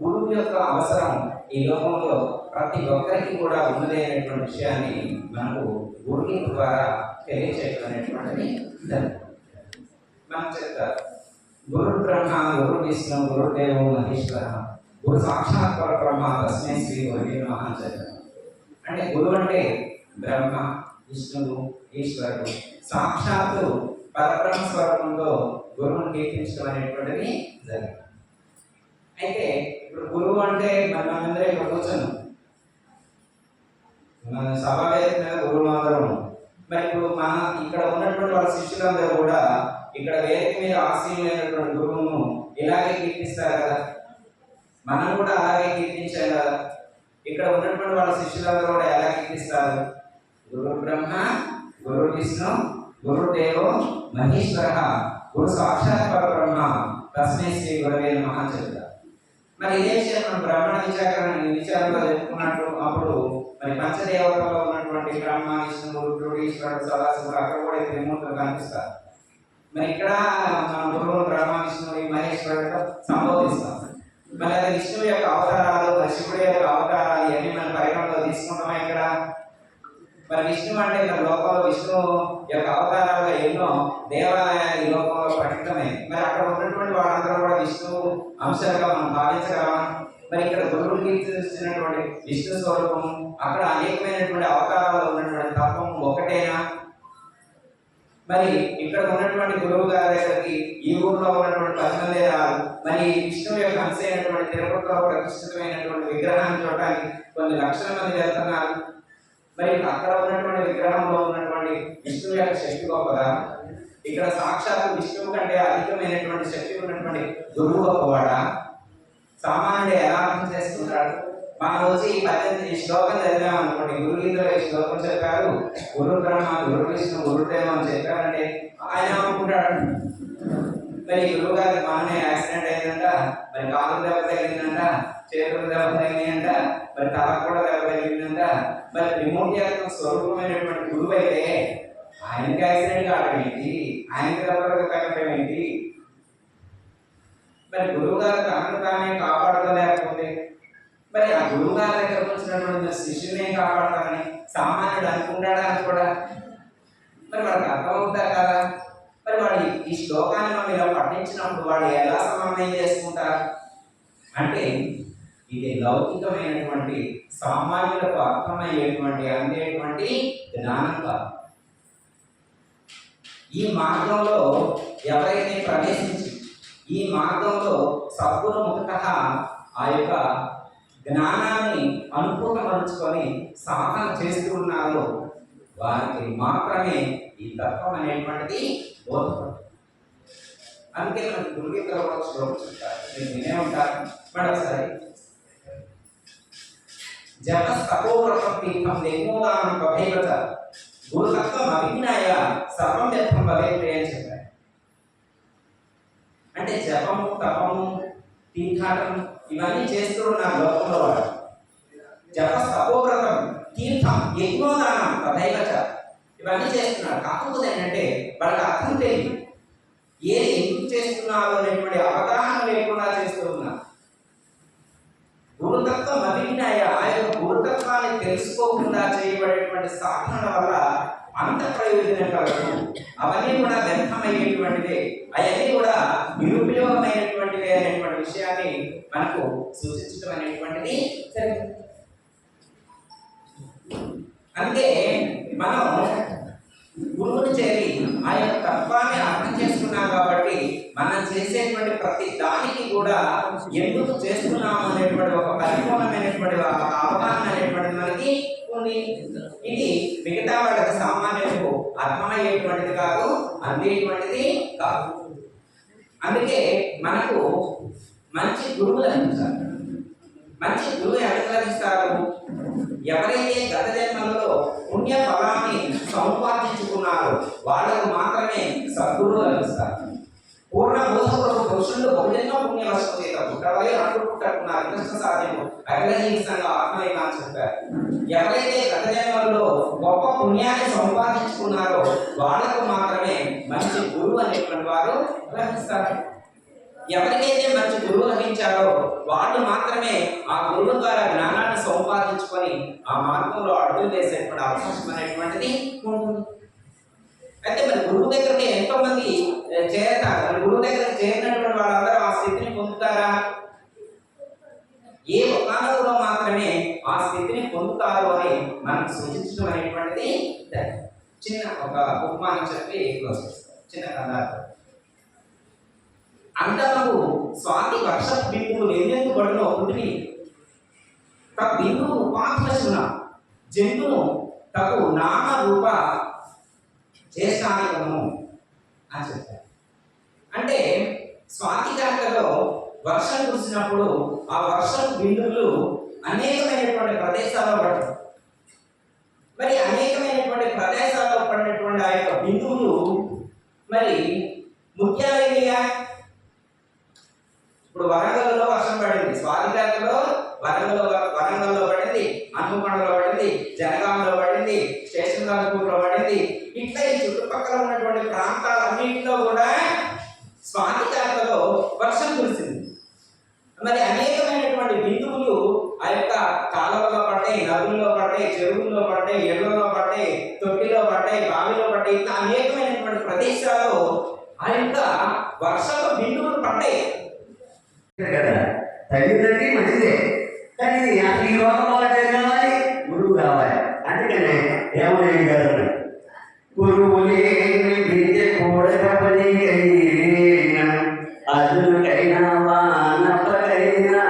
గురువు యొక్క అవసరం ఈ లోకంలో ప్రతి ఒక్కరికి కూడా ఉన్నదే అనేటువంటి విషయాన్ని మనకు గురువు ద్వారా తెలియచేయడం అనేటువంటిది మనం చెప్తారు. గురు బ్రహ్మ, గురు విష్ణు, గురుదేవో మహేశ్వర, గురు సాక్షాత్ పరబ్రహ్మ తస్మై శ్రీ గురువే నమః అని చెప్తారు. అంటే గురువు అంటే బ్రహ్మ, విష్ణువు, ఈశ్వరుడు, సాక్షాత్తు పరబ్రహ్మ స్వరూపంలో గురువును కీర్తించడం అనేటువంటిది జరిగింది. అయితే ఇప్పుడు గురువు అంటే మనందరూ ఇక్కడ కూర్చొని మన సభ వేదిక మీద గురువులు అందరం. మరి ఇప్పుడు మన ఇక్కడ ఉన్నటువంటి వాళ్ళ శిష్యులందరూ కూడా ఇక్కడ వేదిక మీద ఆశీనులైనటువంటి గురువును ఇలాగే కీర్తిస్తారు కదా, మనం కూడా అలాగే కీర్తించాలి కదా. ఇక్కడ ఉన్నటువంటి వాళ్ళ శిష్యులందరూ కూడా ఎలా కీర్తిస్తారు? గురు బ్రహ్మ, గురు విష్ణు, గురుదేవో మహేశ్వర, గురు సాక్షాత్ పరబ్రహ్మ తస్మై శ్రీ గురవే నమః అని చెప్తారు. మరి ఇదే విషయం మనం బ్రాహ్మణ విచారంలో చెప్పుకున్నట్టు అప్పుడు మరి పంచదేవతలో ఉన్నటువంటి బ్రహ్మ, విష్ణువు, రుద్రుడు, ఈశ్వరుడు, సదాశివుడు అక్కడ కూడా త్రిమూర్తులు కనిపిస్తారు. మరి ఇక్కడ మన గురువు బ్రహ్మ, విష్ణువు, మహేశ్వరుడు సంబోధిస్తాం. మరి అది విష్ణువు యొక్క అవతారాలు, శివుడి యొక్క అవతారాలు ఇవన్నీ మనం పరిగణలో తీసుకుంటామా ఇక్కడ? మరి విష్ణువు అంటే మన లోకంలో విష్ణువు యొక్క అవతారాలుగా ఎన్నో దేవాలయాలు ఈ లోకంలో పఠితమే. మరి అక్కడ ఉన్నటువంటి వాళ్ళందరూ కూడా విష్ణువు అంశాలుగా మనం భావించగలమా? మరి ఇక్కడ గురువుకి ఇచ్చినటువంటి విష్ణు స్వరూపం, అక్కడ అనేకమైనటువంటి అవతారాలు ఉన్నటువంటి తత్వం ఒకటేనా? మరి ఇక్కడ ఉన్నటువంటి గురువు గారి దగ్గరికి ఈ ఊర్లో ఉన్నటువంటి 10 మంది రాదు. మరి విష్ణువు యొక్క అంశ అయినటువంటి తిరుపతిలో ప్రతిష్ఠితమైనటువంటి విగ్రహాన్ని చూడటానికి కొన్ని లక్షల మంది వెళ్తున్నారు. మరి అక్కడ ఉన్నటువంటి విగ్రహంలో ఉన్నటువంటి విష్ణువు యొక్క శక్తి గొప్పదా? ఇక్కడ సాక్షాత్ విష్ణువు కంటే అధికమైనటువంటి శక్తి ఉన్నటువంటి గురువు గొప్పవాడా? సామాన్యుడు ఎలా అర్థం చేసుకుంటాడు? మనం వచ్చి ఈ శ్లోకం చదివాం అనుకోండి, గురుగీతలో ఈ శ్లోకం చెప్పారు, గురు బ్రహ్మ గురు విష్ణు గురుదేవం అని చెప్పారంటే ఆయన అనుకుంటాడు. మరి గురువు గారికి మనమే యాక్సిడెంట్ అయిందంట, మరి కాలు దెబ్బ తగిలిందంట, చేతులు దెబ్బ తగిలిందంట, మరి తలకు కూడా దెబ్బ తగిలిందంట. మరి రిమోట్ యొక్క స్వరూపమైనటువంటి గురువు అయితే ఆయనకి యాక్సిడెంట్ కావడం ఏంటి? ఆయనకి దెబ్బలకు తగ్గడం ఏంటి? మరి గురువు గారు తనను తానే కాపాడుకోలేకపోతే మరి ఆ గురువు గారి దగ్గర వచ్చినటువంటి శిష్యుని కాపాడతానని సామాన్యుడు అనుకుంటాడా? అని కూడా మరి వాడికి అర్థమవుతా కదా? మరి వాడు ఈ శ్లోకాన్ని మనం ఇలా పఠించినప్పుడు వాడు ఎలా సమన్వయం చేసుకుంటారు అంటే ఇది లౌకికమైనటువంటి సామాన్యులకు అర్థమయ్యేటువంటి అందేటువంటి జ్ఞానం కాదు. ఈ మార్గంలో ఎవరైతే ప్రవేశించి ఈ మార్గంలో సద్గురు ముఖత ఆ యొక్క జ్ఞానాన్ని అనుభూతమరుచుకొని సాధన చేస్తూ ఉన్నారో వారికి మాత్రమే ఈ తత్వం అనేటువంటిది బోధపడుతుంది. అందుకే మనకి గురుగీతలో కూడా శ్లోకం చెప్తారు, మీరు వినే ఉంటారు. మరొకసారి జపస్తపోవ్రతం తీర్థం నిర్మూలానం పభైవత గురుతత్వం అభిజ్ఞాయ సర్వం వ్యర్థం భవేతే అని చెప్పారు. అంటే జపము తపము తీర్థాటం ఇవన్నీ చేస్తూ ఉన్నారు లోకంలో వాడు. జపస్తపోవ్రతం తీర్థం యజ్ఞోదానం తథైవచ ఇవన్నీ చేస్తున్నారు. కాకపోతే ఏంటంటే వాళ్ళకి అర్థం తెలియదు, ఏది ఎందుకు చేస్తున్నారు అనేటువంటి అవగాహన లేకుండా చేస్తూ ఉన్నారు. గురుతత్వం అభిజ్ఞాయ ఆ యొక్క గురుతత్వాన్ని తెలుసుకోకుండా చేయబడేటువంటి సాధన వల్ల అంత ప్రయోజనం కలదు. అవన్నీ కూడా వ్యర్థమయ్యేటువంటివే, అవన్నీ కూడా నిరుపయోగమైనటువంటివే అనేటువంటి విషయాన్ని మనకు సూచించడం అనేటువంటిది జరిగింది. అంటే మనం గురువుని చేరి ఆ యొక్క తత్వాన్ని అర్థం చేసుకున్నాం కాబట్టి మనం చేసేటువంటి ప్రతి దానికి కూడా ఎందుకు చేస్తున్నాము అనేటువంటి ఒక పరిపూర్ణమైనటువంటి అవగాహన అనేటువంటిది మనకి ఉంది. ఇది మిగతా వాళ్ళకి సామాన్యులకు అర్థమయ్యేటువంటిది కాదు, అందేటువంటిది కాదు. అందుకే మనకు మంచి గురువు లభించాలి. మంచి గురువు ఎవరికి లభిస్తారు? ఎవరైతే గత జన్మలలో పుణ్య ఫలాన్ని సంపాదించుకున్నారో వాళ్ళకు మాత్రమే సద్గురువు లభిస్తారు. పూర్ణ బోధకులకు పురుషులు బహుజన్మ పుణ్యవశం చేత పుట్టవలే అడ్డు పుట్టకున్నారు కృష్ణ సాధ్యము అఖిలజీవితంగా ఆత్మీయంగా అని చెప్పారు. ఎవరైతే గత జన్మలలో గొప్ప పుణ్యాన్ని సంపాదించుకున్నారో వాళ్ళకు మాత్రమే మంచి గురువు అనేటువంటి వారు లభిస్తారు. ఎవరికైతే మంచి గురువు లభించారో వాళ్ళు మాత్రమే ఆ గురువు ద్వారా జ్ఞానాన్ని సంపాదించుకొని ఆ మార్గంలో అడుగులు వేసేటువంటి అవకాశం అనేటువంటిది ఉంటుంది. అయితే మరి గురువు దగ్గరికి ఎంతో మంది చేరతారు. మరి గురువు దగ్గరికి చేరినటువంటి వాళ్ళందరూ ఆ స్థితిని పొందుతారా? ఏ ఒకానోలో మాత్రమే ఆ స్థితిని పొందుతారు అని మనకు సూచించడం అనేటువంటిది చిన్న ఒక ఉపమానం చెప్పి చిన్న కథ. అంతకు స్వాతి వర్ష బిందువులు ఎన్నెందు పడునో పుట్టిని బిందువు ఉపాధిన జంతువును తగు నామ రూప చేష్టానికము అని చెప్పారు. అంటే స్వాతి కాలంలో వర్షం కురిసినప్పుడు ఆ వర్షం బిందువులు అనేకమైనటువంటి ప్రదేశాల్లో పడతాయి. మరి అనేకమైనటువంటి ప్రదేశాల్లో పడినటువంటి ఆ యొక్క బిందువులు మరి ముఖ్యమైనవిగా. ఇప్పుడు వరంగల్లో వర్షం పడింది, స్వాతికాలంలో వరంగల్లో పడింది, హన్మకొండలో పడింది, జనగాంలో పడింది, స్టేషన్ రాజపూర్లో పడింది. ఇట్లా ఈ చుట్టుపక్కల ఉన్నటువంటి ప్రాంతాలన్నింటిలో కూడా స్వాతికాలంలో వర్షం కురిసింది. మరి అనేకమైనటువంటి బిందువులు ఆ యొక్క కాలువలో పడ్డాయి, నదుల్లో పడ్డాయి, చెరువుల్లో పడ్డాయి, ఎళ్లలో పడ్డాయి, తొట్టిలో పడ్డాయి, బావిలో పడ్డాయి. ఇట్లా అనేకమైనటువంటి ప్రదేశాల్లో ఆ యొక్క వర్షపు బిందువులు పడ్డాయి కదా. తల్లిదండ్రి మంచిదే, కానీ ఈ లోకంలో కావాలి గురువు కావాలి. అందుకనే ఏమని గారు గురువు లేని విద్య కూడకపోయినా అర్జునుకైనా వానపకైనా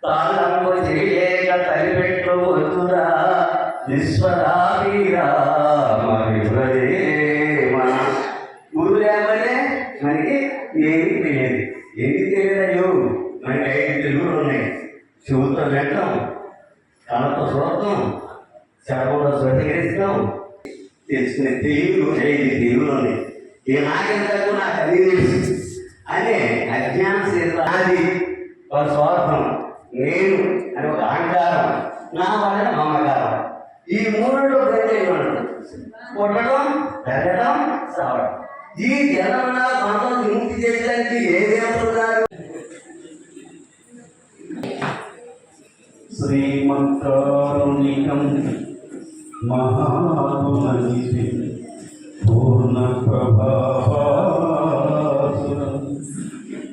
తాళంలో చేయలేక తలిపెట్లు వద్దురా విశ్వరామ. గురువు లేకపోతే మనకి ఏమీ తెలియదు. ఎందుకు తెలియదయ్యో, మనకి 5 తెలుగులు ఉన్నాయి. చెవుతో వింటాం, కళ్ళతో చూడటం, చెడకుండా స్వీకరిస్తాం. తెలుసుకునే తెలుగులు 5 తెలుగులు ఉన్నాయి. ఈ నాకెంతకు నాకు అది తెలుసు అనే అజ్ఞాన చేత అది ఒక స్వార్థం, నేను అని ఒక అహంకారం, నా వల్ల మమకారం. ఈ 3 ప్రత్యేకం పుట్టడం, పెరగడం, సావడం. ఈ జన్మన మనం విముక్తి చేయడానికి ఏ దేవతలు శ్రీమంతారుణికం మహాగుణనిధి పూర్ణ ప్రభావాసురం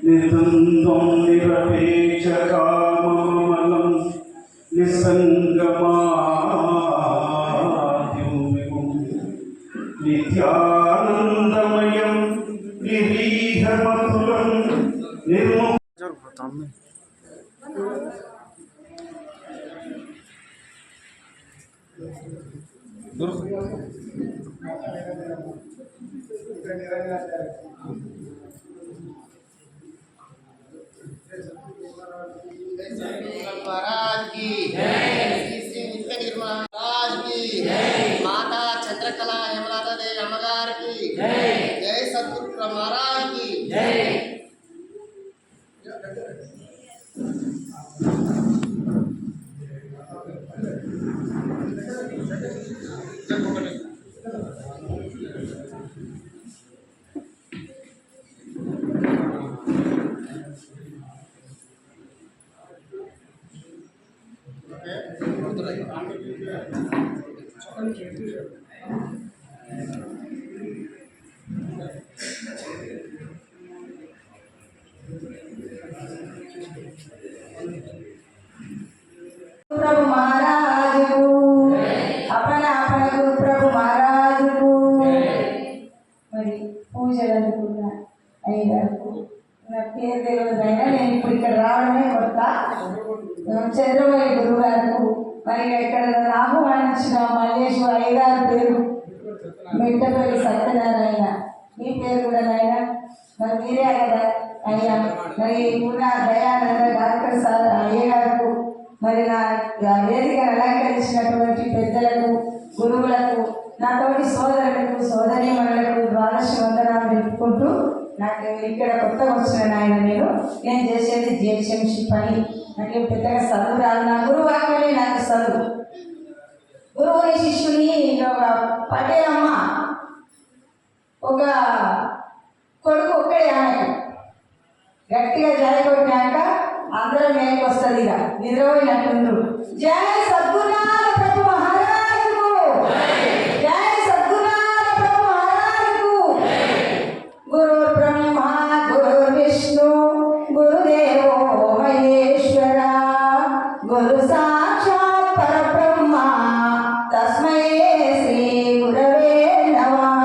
నిద్వంద్వం నిరపేక్ష కామమలం నిస్సంగమాద్యుమిమం నిత్యానందమయం నిరీహమతులం నిర్మో महाराज की श्री श्री नित्य निर्मला महाराज की माता चंद्रकला यमलाता देवी अम्मगार की जय सद्गुरु महाराज की प्रभु महाराज को अपना अपना गुरु प्रभु महाराज को మరి పూజలు అందుకున్నా అయ్యగారు నా పేరు తెలియదైనా నేను ఇప్పుడు ఇక్కడ రావడమే కొత్త. చంద్రబాబు గురువు గారు మరి ఇక్కడ ఆహ్వానించిన మల్లేశ్వర అయ్యగారు పేరు మిట్టపల్లి సత్యనారాయణ, మీ పేరు కూడా నాయన మరి మీరే కదా అయ్యా. మరి కూడా దయానంద డాక్టర్ సార్ అయ్యగారు మరి నా వేదికను అలంకరించినటువంటి పెద్దలకు, గురువులకు, నాతోటి సోదరులకు, సోదరీమణులకు ద్వాదశ వందనాలు తెలుపుకుంటూ, నాకు ఇక్కడ కొత్తగా వచ్చిన నాయన నేను చేసేది జిహెచ్ఎంసీ పని. నాకు పెద్దగా చదువు రాదు, నా గురువు వాక్యమే నాకు చదువు. గురువుని శిష్యుని ఒక పటేలమ్మ ఒక కొడుకు ఒక్కడే ఆమెకు గట్టిగా జాయి కొట్టినాక అందరూ మేరకు వస్తుంది. ఇక నిద్రపోయినట్టుండ్రు. జై సద్గురునాథ ప్రభు మహారాజుకు, జై సద్గురునాథ ప్రభు మహారాజుకు. గురు బ్రహ్మ గురు విష్ణు గురుదేవో మహేశ్వర గురు సాక్షాత్ పరబ్రహ్మ తస్మై శ్రీ గురవే నమః.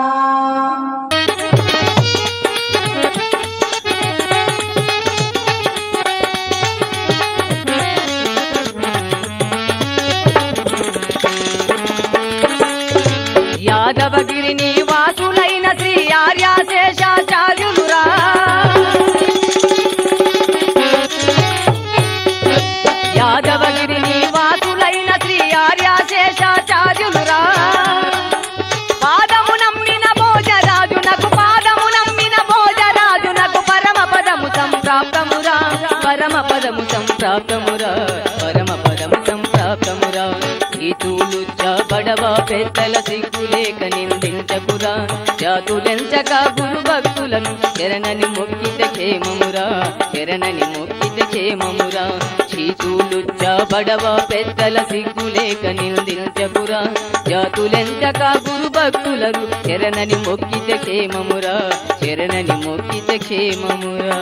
యాదవగిరి నివాసులైన శ్రీ ఆర్యాశేషాచార్యులురా, యాదవగిరి నివాసులైన శ్రీ ఆర్యాశేషాచార్యులురా. పాదము నమ్మిన భోజరాజునకు, పాదము నమ్మిన భోజరాజునకు పరమ పదము సంప్రాప్తమురా, పరమ పదము సంప్రాప్తమురా, పరమ పదము సంప్రాప్తమురా. ఇతులు బడవ పెద్దల సిగ్గులేక నిందించకురా, జాతులెంచక గురు భక్తులను శరణని మొక్కిత క్షేమమురా, శరణని మొక్కిత క్షేమమురా. చీతులు బడవ పెద్దల సిగ్గులేక నిందించకురా, జాతులెంచక గురు భక్తులను శరణని మొక్కిత క్షేమమురా, శరణని మొక్కిత క్షేమమురా.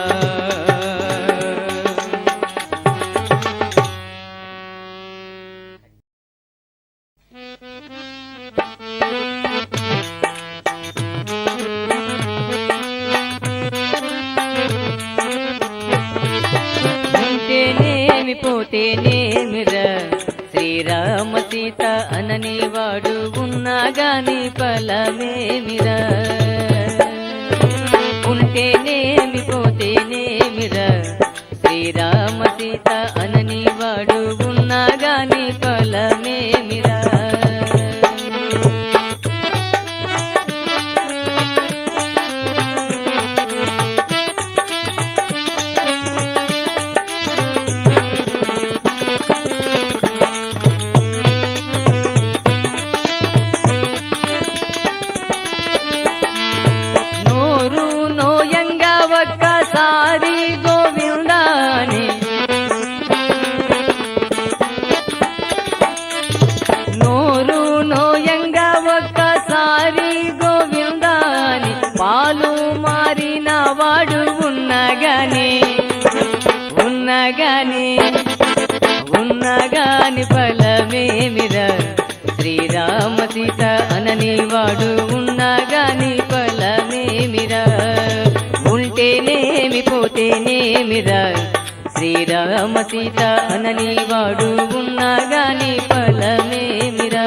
పోతేనేమిరా శ్రీరామ సీత అనని వాడు ఉన్నా గాని ఫలమేమిరా ఉంటేనేమి పోతేనేమిరా శ్రీరామ సీత అనని వాడు ఉన్నా గాని ఫలమేమిరా నోరు నోయంగా ఒక్కసారి గోవిందాని నోరు నోయంగా ఒక్కసారి గోవిందాని పాలు మారిన వాడు ఉన్నగాని ఫలమేమిరా శ్రీరామ సీత అనని వాడు ఉన్నగాని ఫలమేమిరా ఉంటేనేమి పోతేనేమిరా శ్రీరామ సీత అనని వాడు ఉన్నగాని ఫలమేమిరా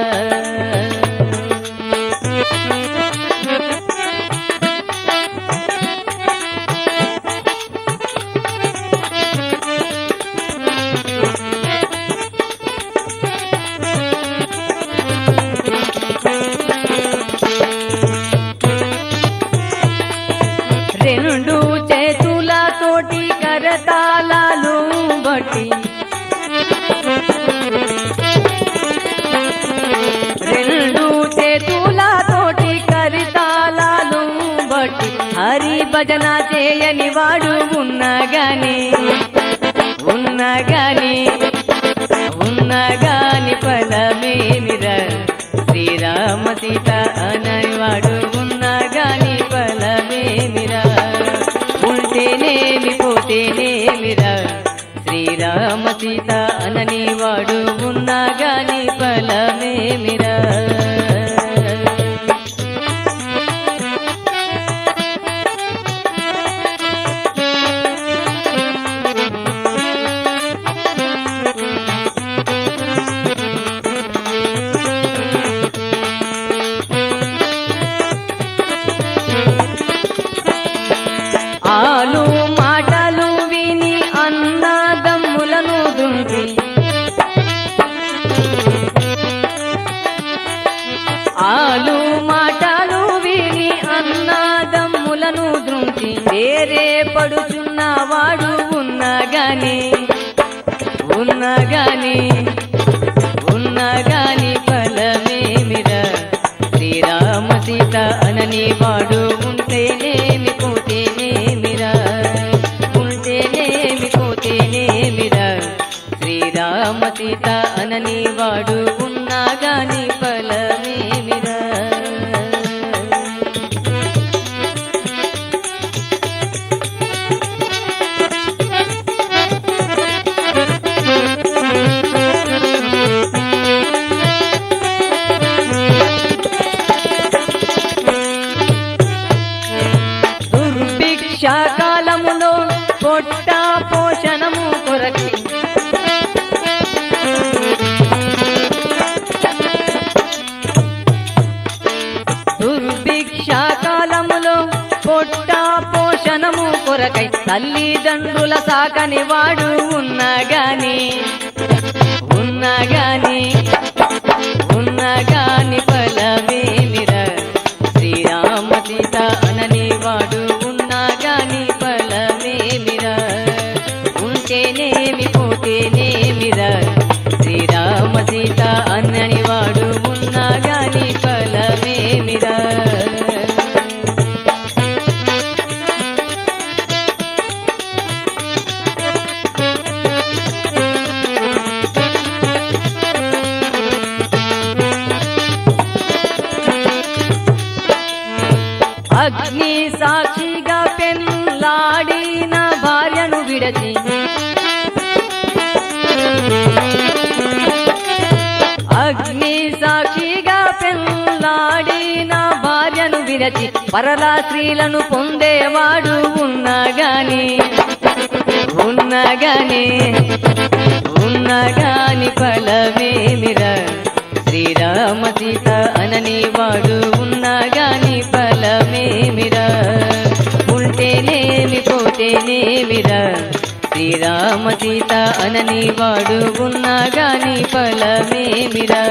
రెండు చేతులతోటి కరతాళాలు బట్టి రెండు చేతులతోటి కరతాళాలు బట్టి హరి భజన చేయని వాడు ఉన్నగాని ఫలమేమిరా శ్రీరామ సీత అనని వాడు ఉన్నగాని ఫలమేమిరా ఉంటేనేమి పోతేనేమిరా శ్రీరామ సీత అనని వాడు ఉన్నగాని ఫలమేమిరా ఆలు మాటలు విని అన్నదమ్ములను దుంపి ఆలు మాటలు విని అన్నదమ్ములను దృంచి వేరే పడుచున్నవాడు ఉన్నగాని ఫలమేమిరా శ్రీరామ సీత అనని వాడు ఉంటేనేమి పోతేనేమిరా శ్రీరామ సీత అనని వాడు ఉన్నగాని ఫలమేమిరా దుర్భిక్షాకాలములో పొట్ట పోషణము కొరకి దుర్భిక్షాకాలములో పొట్ట పోషణము కొరకై తల్లిదండ్రుల సాకని వాడు ఉన్నగాని ఫలమేమిరా శ్రీరామ సీత అనని వాడు ఉన్నగాని ఫలమేమిరా ఉంటేనేమి పోతేనేమిరా శ్రీరామ సీత అనని వాడు ఉన్నగాని ఫలమేమిరా అగ్ని సాక్షిగా పెళ్ళాడిన భార్యను విడచి అగ్ని సాక్షిగా పెళ్ళాడిన భార్యను విరచి పరలా స్త్రీలను పొందేవాడు ఉన్నగాని ఉన్నగాని ఫలమేమిరా శ్రీరామ సీత అనని వాడు ఉన్నగాని ఫలమేమిరా ఉంటేనేమి పోతేనేమిరా శ్రీరామ సీత అనని వాడు ఉన్నగాని ఫలమేమిరా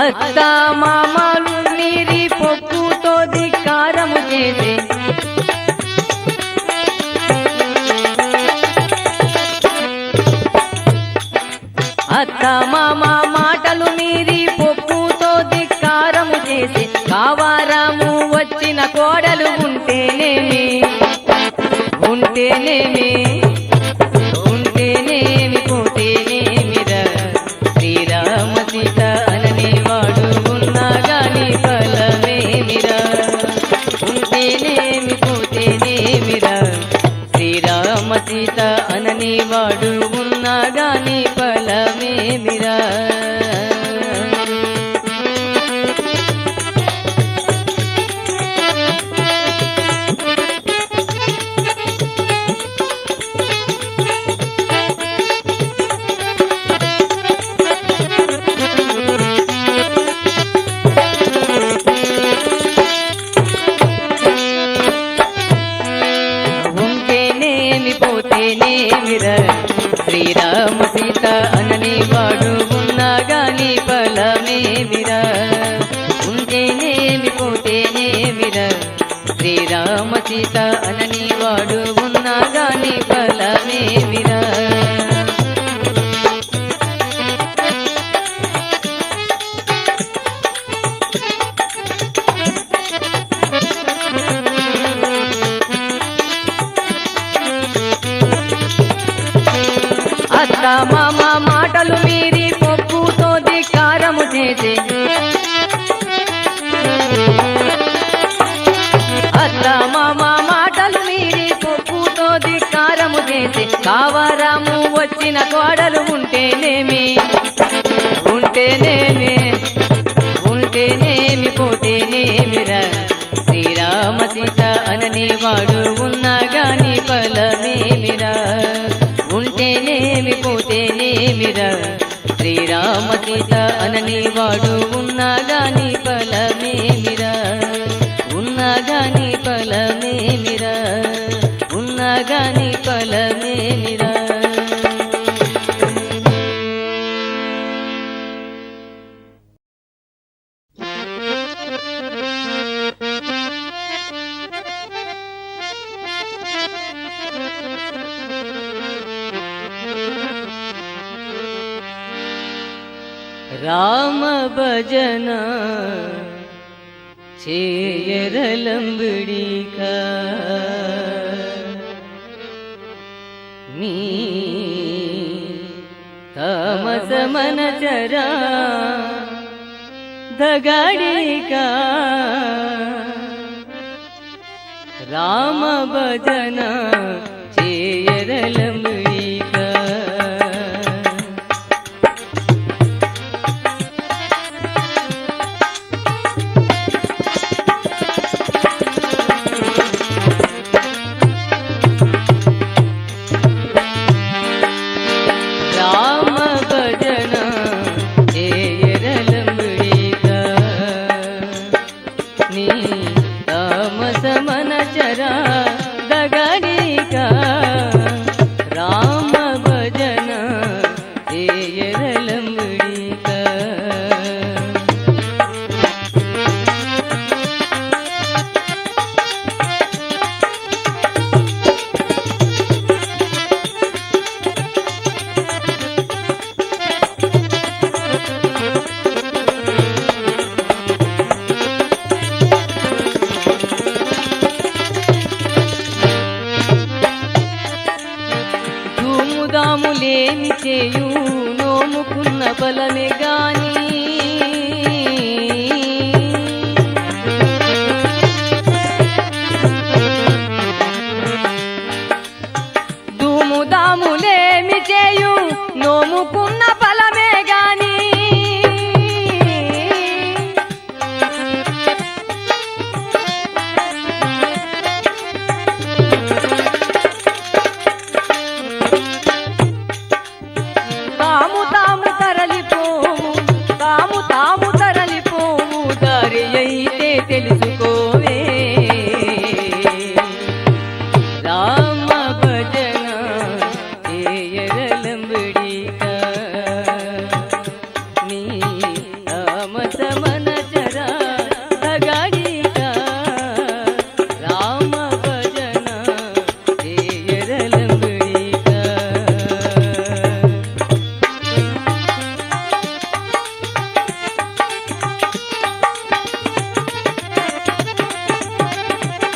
అత్త మామలు మీరి పొక్కుతో ధిక్కారము చేసే అత్త మామ మాటలు మీరి పొక్కుతో ధిక్కారము చేసి కావారము వచ్చిన కోడలు ఉంటేనేమి ఉంటేనేమి ఉంటేనేమి పోతేనేమిరా శ్రీరామ సీత అనని వాడు ఉన్నగాని ఫలమేమిరా ఉంటేనేమి పోతేనేమిరా శ్రీరామ సీత అనని వాడు ఉన్నగాని ఫలమేమిరా ఉంటేనేమి పోతేనేమిరా శ్రీరామ సీత అనని వాడు ఉన్నగాని ఫలమేమిరా ఉంటేనేమి పోతేనేమిరా శ్రీరామ సీత అనని వాడు ఉన్నగాని ఫలమేమిరా అత్త మామ మాటలు మీరి పొక్కుతో ధిక్కారము చేసే అత్త మామ మాటలు మీరి పొక్కుతో ధిక్కారము చేసే కావారము వచ్చిన కోడలు ఉంటేనేమి ఉంటేనేమి ఉంటేనేమి పోతేనేమిరా శ్రీరామ సీత అనని వాడు ఉన్నగాని ఫలమేమిరా ఉంటేనేమి పోతేనేమిరా శ్రీరామ సీత అనని వాడు ఉన్నగాని ఫలమేమిరా ఉన్నగాని ఫలమేమిరా ఉన్నగాని ఫలమేమిరా రామ భజన చేయరలంబడికా నీ తమసమన చరా దగడికా రామ భజన చేయరలంబడికా రామ భజన చేయరలంబడికా నీ తమసమన చరా దగడికా రామ భజన చేయరలంబడికా ధూముదాములేమి చేయు నోముకున్న బలమే గాని